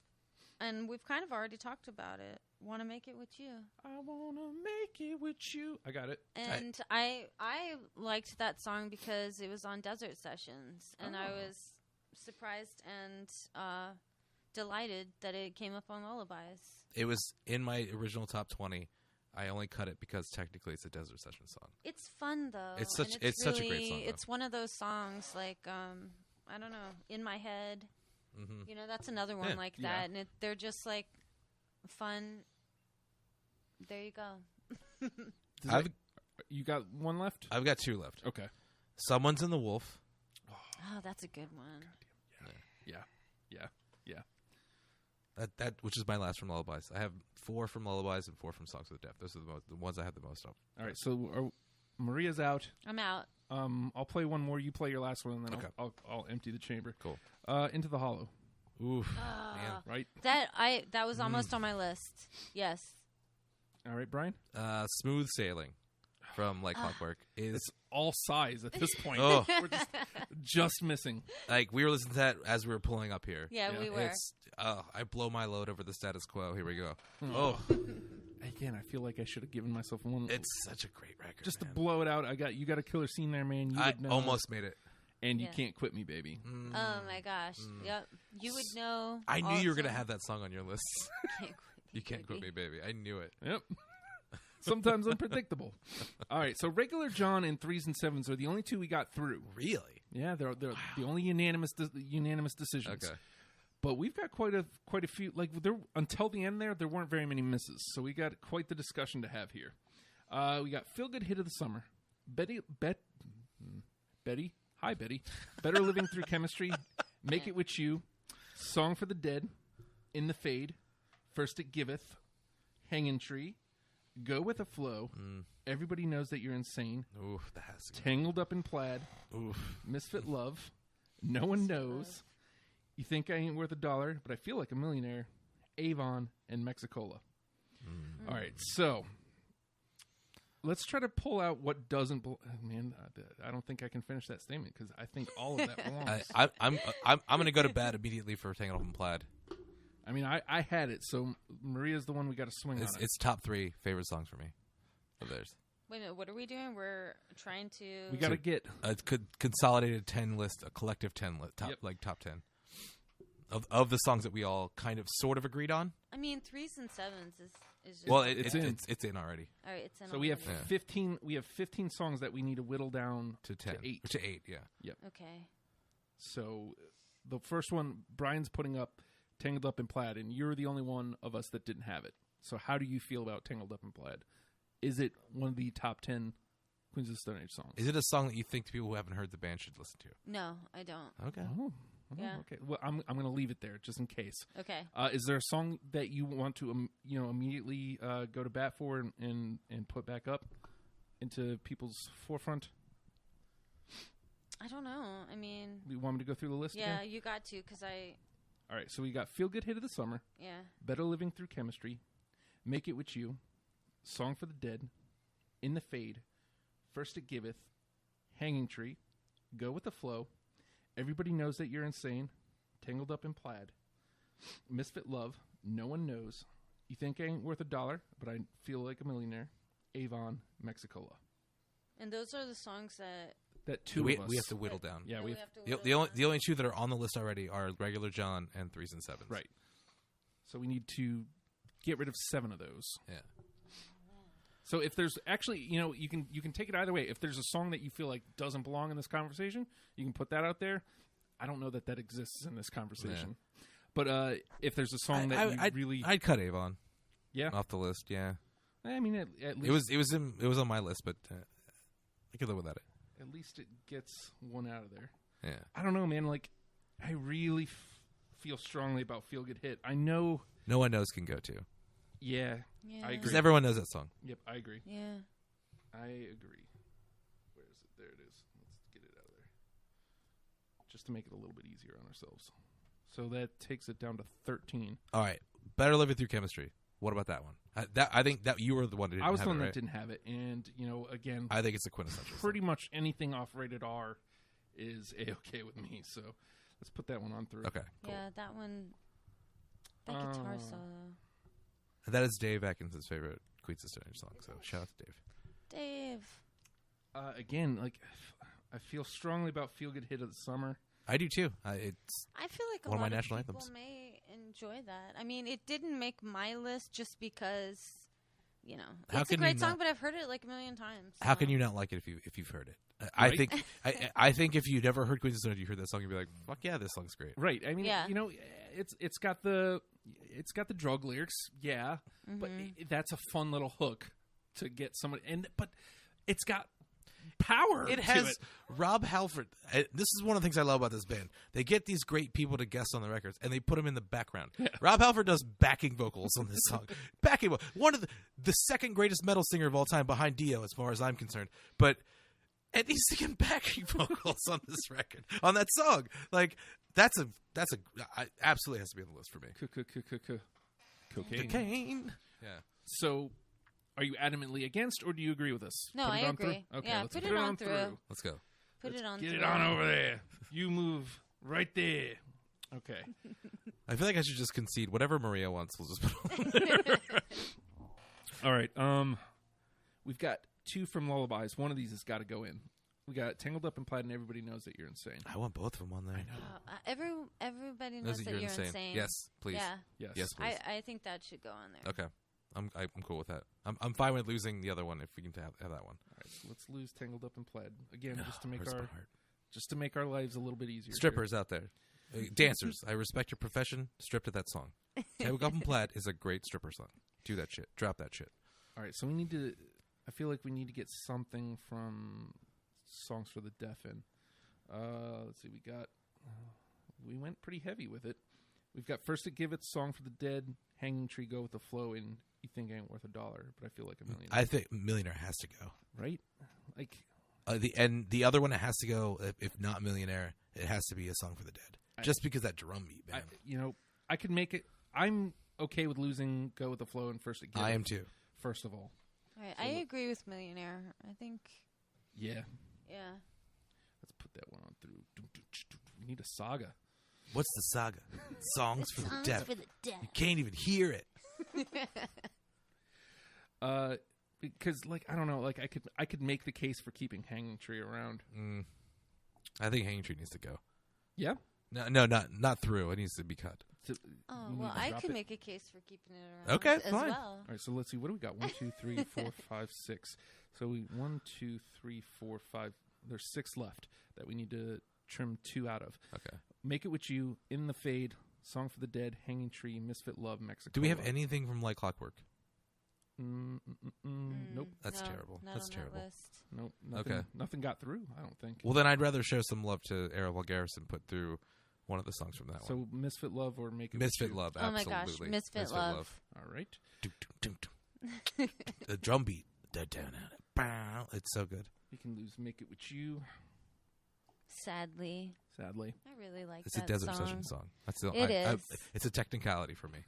and we've kind of already talked about it, "Wanna Make It With You." I want to make it with you. I got it. And I liked that song because it was on Desert Sessions, and I was surprised and delighted that it came up on Lullabies. It was in my original top 20. I only cut it because technically it's a Desert Session song. It's fun though. It's and such a great really- song, though. It's one of those songs like I don't know, In My Head. Mm-hmm. That's another one Yeah. like Yeah. that, and they're just like fun. There you go. You got one left? I've got two left. Okay. Someone's in the Wolf. Oh, that's a good one. Yeah. That which is my last from Lullabies. I have 4 from Lullabies and 4 from Songs of the Deaf. Those are the ones I have the most of. All right, so Maria's out. I'm out. I'll play one more. You play your last one, and then Okay. I'll empty the chamber. Cool. Into the Hollow, Oof, Ah. man. right? That was almost on my list. Yes. All right, Brian. Smooth Sailing from Like Clockwork is It's all size at this point. Oh. We're just missing. like we were listening to that as we were pulling up here. Yeah, Yeah, we were. It's I blow my load over the status quo. Here we go. Oh, Again, I feel like I should have given myself one. it's such a great record. just man. to blow it out. You got a killer scene there, man. You I would know. almost made it. And You Yeah. Can't Quit Me, Baby. Oh my gosh. Yep. You would know. I knew all you were gonna the- have that song on your list. Can't quit You can't quit me, baby. I knew it. Yep. Sometimes unpredictable. All right, so Regular John and 3s and 7s are the only two we got through. Really? Yeah, they're the only unanimous decisions. Okay. But we've got quite a few. Like there until the end, there weren't very many misses. So we got quite the discussion to have here. We got Feel Good Hit of the Summer, Betty. Hi, Betty. Better Living Through Chemistry, Make It With You, Song for the Dead, In the Fade, First It Giveth, Hangin' Tree, Go With the Flow, Everybody Knows That You're Insane, Oof, that has to Tangled Up in Plaid, Oof. Misfit Love, No One Knows. You Think I Ain't Worth a Dollar, But I Feel Like a Millionaire. Avon and Mexicola. All right, so let's try to pull out what doesn't. Man, I don't think I can finish that statement because I think all of that belongs. I'm going to go to bat immediately for Tangled Up in Plaid. I mean, I had it, so Maria's the one we got to swing on. It's top 3 favorite songs for me of theirs. Wait a minute, what are we doing? We're trying to. We got to get a consolidated 10 list, a collective 10 list, top 10 of the songs that we all kind of sort of agreed on. I mean, 3s and 7s is just. Well, It's in already. All right, it's in. So we have already. 15. We have 15 songs that we need to whittle down To 10. To 8. To 8, yeah. Yep. Okay. So the first one, Brian's putting up Tangled Up in Plaid, and you're the only one of us that didn't have it. So how do you feel about Tangled Up in Plaid? Is it one of the top 10 Queens of the Stone Age songs? Is it a song that you think people who haven't heard the band should listen to? No, I don't. Okay. Oh, Yeah. okay. Well, I'm going to leave it there just in case. Okay. Is there a song that you want to immediately go to bat for and put back up into people's forefront? I don't know. I mean, You want me to go through the list yeah, again? you got to because All right. So we got Feel Good Hit of the Summer, yeah. Better Living Through Chemistry, Make It With You, Song for the Dead, In the Fade, First It Giveth, Hanging Tree, Go With the Flow, Everybody Knows That You're Insane, Tangled Up in Plaid, Misfit Love, No One Knows, You Think I Ain't Worth a Dollar, But I Feel Like a Millionaire, Avon, Mexicola. And those are the songs that. That two we of us. have to whittle down. Yeah, that we we have to The whittle only down. 2 that are on the list already are Regular John and 3s and 7s. Right. So we need to get rid of 7 of those. Yeah. So if there's actually, you can take it either way. If there's a song that you feel like doesn't belong in this conversation, you can put that out there. I don't know that exists in this conversation. But if there's a song I'd cut Avon yeah, off the list. Yeah. I mean at least It was on my list, but I could live without it. at least it gets one out of there. Yeah. I don't know, man. Like I really feel strongly about Feel Good Hit. I know. No One Knows can go to. Yeah, Yeah. I agree. Because everyone knows that song. Yep, I agree. Yeah. I agree. Where is it? There it is. Let's get it out of there. Just to make it a little bit easier on ourselves. So that takes it down to 13. All right. Better Living Through Chemistry. What about that one? I think that you were the one who didn't I was have the one it, that right? didn't have it. And, again, I think it's a quintessential pretty song. much anything off rated R is A-okay with me. So let's put that one on through. Okay. Cool. Yeah, that one. That guitar solo. That is Dave Atkins' favorite Queens of the Stone Age song. So shout out to Dave. Dave. Again, like, I feel strongly about Feel Good Hit of the Summer. I do too. It's I feel like a one of lot my national people anthems. may enjoy that. I mean, it didn't make my list just because, How it's a can great you song, not- but I've heard it like a million times. How so. can you not like it if you've heard it? I Right? think I think if you never heard Queens of the Stone Age, you heard that song, you'd be like, "Fuck yeah, this song's great." Right. I mean, Yeah. it's got the drug lyrics, yeah, but that's a fun little hook to get somebody but it's got power. It to has it. Rob Halford. This is one of the things I love about this band. They get these great people to guest on the records, and they put them in the background. Rob Halford does backing vocals on this song. One of the second greatest metal singer of all time, behind Dio, as far as I'm concerned. But and he's singing backing vocals on this record, on that song. Like that's absolutely has to be on the list for me. Cocaine. Cocaine. Yeah. So, are you adamantly against, or do you agree with us? No, Put it I on through? agree. Okay, Yeah, let's put put it it on on through. through. Let's go. Put it on. Get it through. on over there. You move right there. Okay. I feel like I should just concede. Whatever Maria wants, we'll just put on there. All right. We've got 2 from Lullabies. One of these has got to go in. We got Tangled Up in Plaid, and Everybody Knows That You're Insane. I want both of them on there. Everybody knows that you're insane. Yes, please. Yeah, Yes, please. I think that should go on there. Okay. I'm cool with that. I'm fine with losing the other one if we can have that one. All right, so let's lose Tangled Up in Plaid again, just to make Hurts my our heart. just to make our lives a little bit easier. Strippers out there, dancers. I respect your profession. Strip to that song. Tangled Up in Plaid is a great stripper song. Do that shit. Drop that shit. All right, so we need to. I feel like we need to get something from Songs for the Deaf in. Let's see. We went pretty heavy with it. We've got First It Give It, Song for the Dead, Hanging Tree, Go with the Flow, and You Think I Ain't Worth a Dollar, but I Feel Like a Millionaire. I think Millionaire has to go. Right? Like, The other one that has to go, if not Millionaire, it has to be A Song for the Dead. Just because that drum beat, man. I could make it. I'm okay with losing Go with the Flow and First It Gives. I am too. First of all. All right, I agree with Millionaire. I think. Yeah. Yeah. Let's put that one on through. We need a saga. What's the saga? Songs for the Deaf. For the deaf. You can't even hear it. Because I don't know, I could make the case for keeping Hanging Tree around. I think Hanging Tree needs to go. Yeah. No, not through. It needs to be cut. Oh, well, I could make a case for keeping it around. Okay, as fine. well. All right, so let's see. What do we got? 1, 2, 3, 4, 5, 6. So 1, 2, 3, 4, 5. There's 6 left that we need to trim 2 out of. Okay. Make It With You, In the Fade, Song for the Dead, Hanging Tree, Misfit Love, Mexico. Do we have anything from Like Clockwork? Nope. That's No, terrible. not That's on terrible. That list. Nope. Nothing, Okay. Nothing got through, I don't think. Well, then I'd rather show some love to Errol Garrison. Put through one of the songs from that one. So Misfit Love or Make It Misfit With You? Love. Oh my Absolutely. gosh, Misfit Love. All right. The drum beat. It's so good. You can lose Make It With You, Sadly, sadly. I really like It's that a Desert song. Session song. That's the, It is. It's a technicality for me.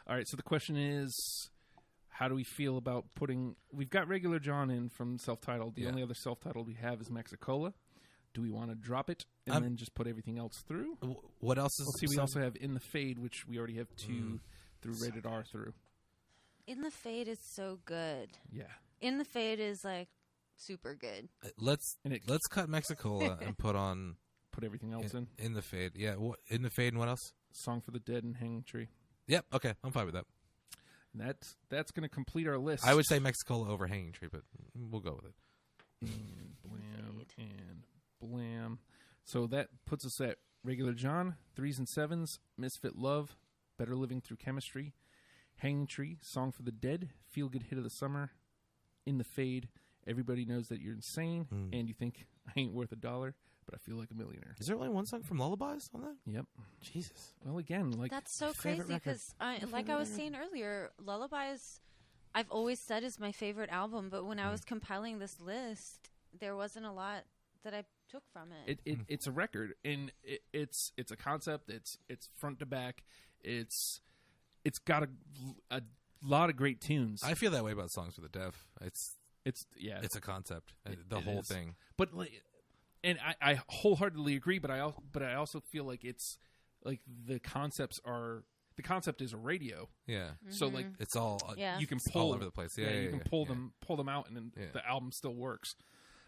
All right, so the question is, how do we feel about putting... We've got Regular John in from self-titled. The Yeah. only other self-titled we have is Mexicola. Do we want to drop it and then just put everything else through? What else is... Let's see, we also have In the Fade, which we already have 2 through Rated R through. In the Fade is so good. Yeah. In the Fade is super good. Let's And it- cut Mexicola and put on Put everything else in. the Fade. Yeah, In the Fade and what else? Song for the Dead and Hanging Tree. Yep. Okay, I'm fine with that. And that's going to complete our list. I would say Mexicola over Hanging Tree, but we'll go with it. Blam and blam. So that puts us at Regular John, 3s and 7s, Misfit Love, Better Living Through Chemistry, Hanging Tree, Song for the Dead, Feel Good Hit of the Summer, In the Fade, Everybody Knows That You're Insane, and You Think I Ain't Worth $1, but I Feel Like a Millionaire. Is there only one song from Lullabies on that? Yep. Jesus. Well, again, That's so favorite crazy record. because, like I was saying earlier, Lullabies, I've always said is my favorite album. But when I was compiling this list, there wasn't a lot that I took from it. It's a record, and it's a concept. It's front to back. It's got a lot of great tunes. I feel that way about Songs for the Deaf. It's It's a concept. The whole is. thing. But and I wholeheartedly agree. But I also feel like it's like the concept is a radio. Yeah. So It's all Yeah. you can it's pull all over the place. Yeah, you can pull them out, and then the album still works.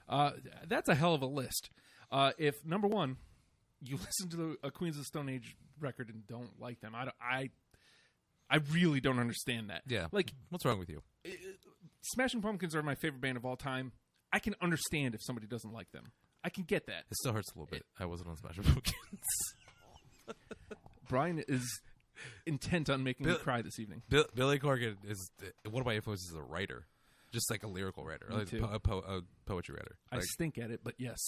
That's a hell of a list. If number one, you listen to a Queens of the Stone Age record and don't like them, I really don't understand that. Yeah. Like What's wrong with you? Smashing Pumpkins are my favorite band of all time. I can understand if somebody doesn't like them. I can get that. It still hurts a little bit. I wasn't on Smashing Pumpkins. Brian is intent on making me cry this evening. Billy Corgan is one of my influences as a writer, just like a lyrical writer, Me like too. a poetry writer. I Like, stink at it, but yes.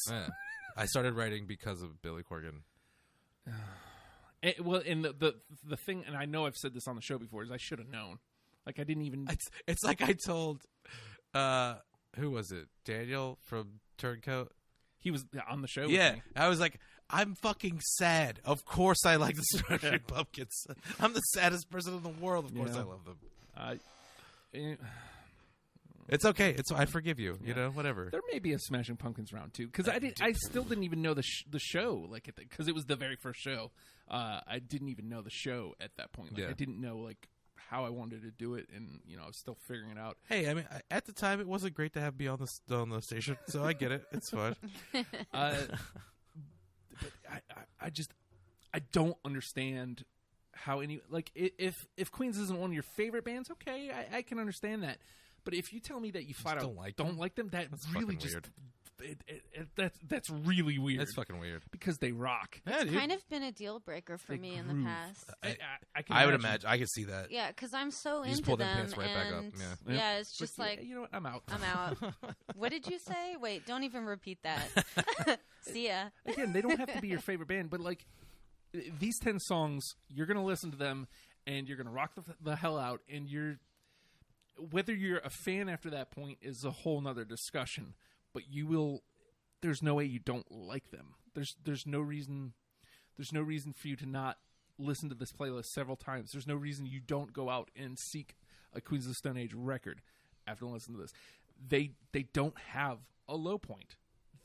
I started writing because of Billy Corgan. And the thing, and I know I've said this on the show before, is I should have known. Like I didn't even. It's like I told, who was it? Daniel from Turncoat. He was on the show. With Yeah, me. I was like, I'm fucking sad. Of course, I like the Smashing Pumpkins. I'm the saddest person in the world. Of course, Yeah. I love them. It's okay. I forgive you. You know, whatever. There may be a Smashing Pumpkins round two because I still didn't even know the show because it was the very first show. I didn't even know the show at that point. Yeah. I didn't know how I wanted to do it, and I was still figuring it out. Hey, I mean, at the time, it wasn't great to have me on the station, so I get it. It's fine. But I don't understand how if Queens isn't one of your favorite bands, okay, I can understand that. But if you tell me that you flat out don't like them, that's really fucking just weird. that's really weird. That's fucking weird. Because they rock. Yeah, dude. kind of been a deal breaker for They me in groove. the past. can I would imagine. I could see that. Yeah, because I'm so You just into pull them them, pants right back up, and yeah. yeah, it's just But, like you know what? I'm out. I'm out. What did you say? Wait, don't even repeat that. See ya. Again, they don't have to be your favorite band, but these 10 songs, you're gonna listen to them and you're gonna rock the hell out, and whether you're a fan after that point is a whole nother discussion. but you will. There's no way you don't like them. There's no reason. There's no reason for you to not listen to this playlist several times. There's no reason you don't go out and seek a Queens of the Stone Age record after listening to this. They don't have a low point.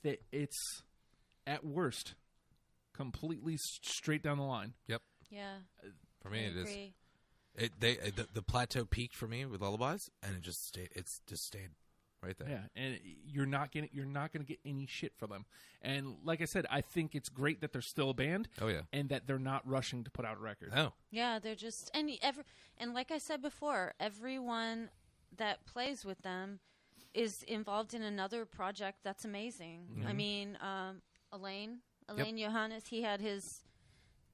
It's at worst completely straight down the line. Yep. Yeah. For me, I it is. agree. The plateau peaked for me with Lullabies, and it just stayed. It's just stayed right there. Yeah, and you're not gonna get any shit for them. And like I said, I think it's great that they're still a band. Oh yeah. And that they're not rushing to put out a record. Oh. Yeah, they're just and like I said before, everyone that plays with them is involved in another project that's amazing. Mm-hmm. I mean, Elaine Johannes, he had his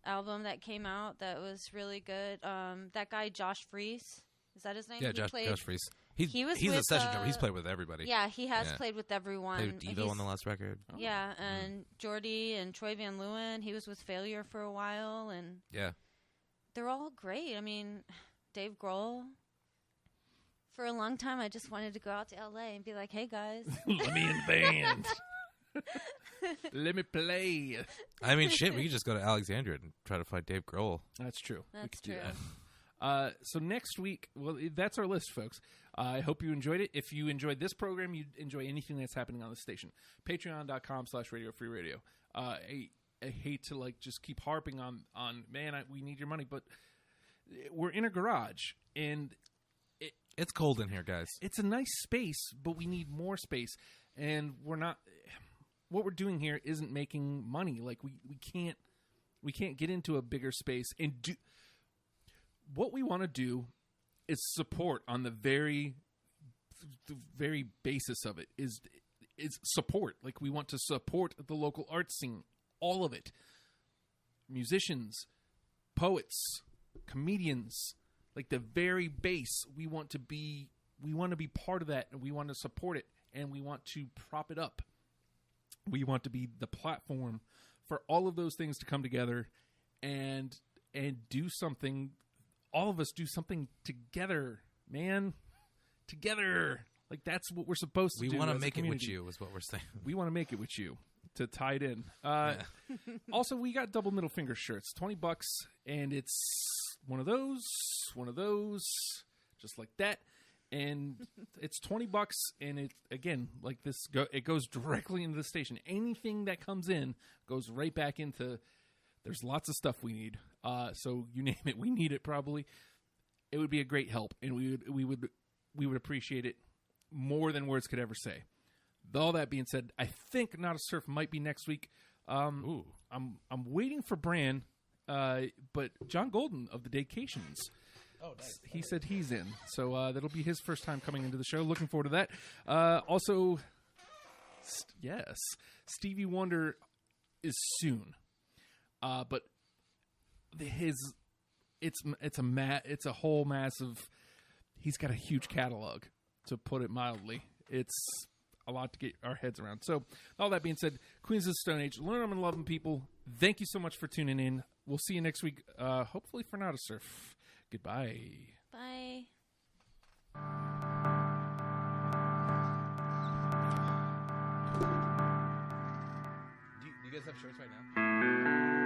album that came out that was really good. That guy Josh Freese, is that his name? Yeah, He Josh played- Freese. He's He's with, a session drummer. He's played with everybody. Yeah, he has Yeah. played with everyone. Played with Devo He's- on the last record. Yeah, and Jordy and Troy Van Leeuwen, he was with Failure for a while, and Yeah. they're all great. I mean, Dave Grohl. For a long time, I just wanted to go out to LA and be like, "Hey guys, Let me in the band. Let me play. I mean, shit. We could just go to Alexandria and try to find Dave Grohl. That's true. We That's could do true. that. So next week, well, that's our list, folks. I hope you enjoyed it. If you enjoyed this program, you enjoy anything that's happening on the station. Patreon.com/Radio Free Radio. I hate to like just keep harping on man, we need your money, but we're in a garage and It's cold in here, guys. it's a nice space, but we need more space, and we're not. What we're doing here isn't making money. Like we can't get into a bigger space and do. What we want to do is support on the very basis of it is support. Like we want to support the local art scene, all of it. Musicians, poets, comedians, like the very base. We want to be part of that, and we want to support it, and we want to prop it up. We want to be the platform for all of those things to come together and do something. All of us do something together, man. Together. Like that's what we're supposed to We do. want to as a make it with community. you, is what we're saying. We want to make it with you to tie it in. Also, we got double middle finger shirts, $20, and it's one of those, just like that. And it's $20, and it again like this. It goes directly into the station. Anything that comes in goes right back into. There's lots of stuff we need. So you name it, we need it. Probably, it would be a great help, and we would appreciate it more than words could ever say. All that being said, I think Not a Surf might be next week. Ooh. I'm waiting for Bran, but John Golden of the Daycations. Oh, nice. He said he's in, so that'll be his first time coming into the show. Looking forward to that. Also, yes, Stevie Wonder is soon, but it's a whole massive. He's got a huge catalog, to put it mildly. It's a lot to get our heads around. So, all that being said, Queens of the Stone Age, learn them and love them, people. Thank you so much for tuning in. We'll see you next week, hopefully for Not a Surf. Goodbye. bye." Do you guys have shirts right now?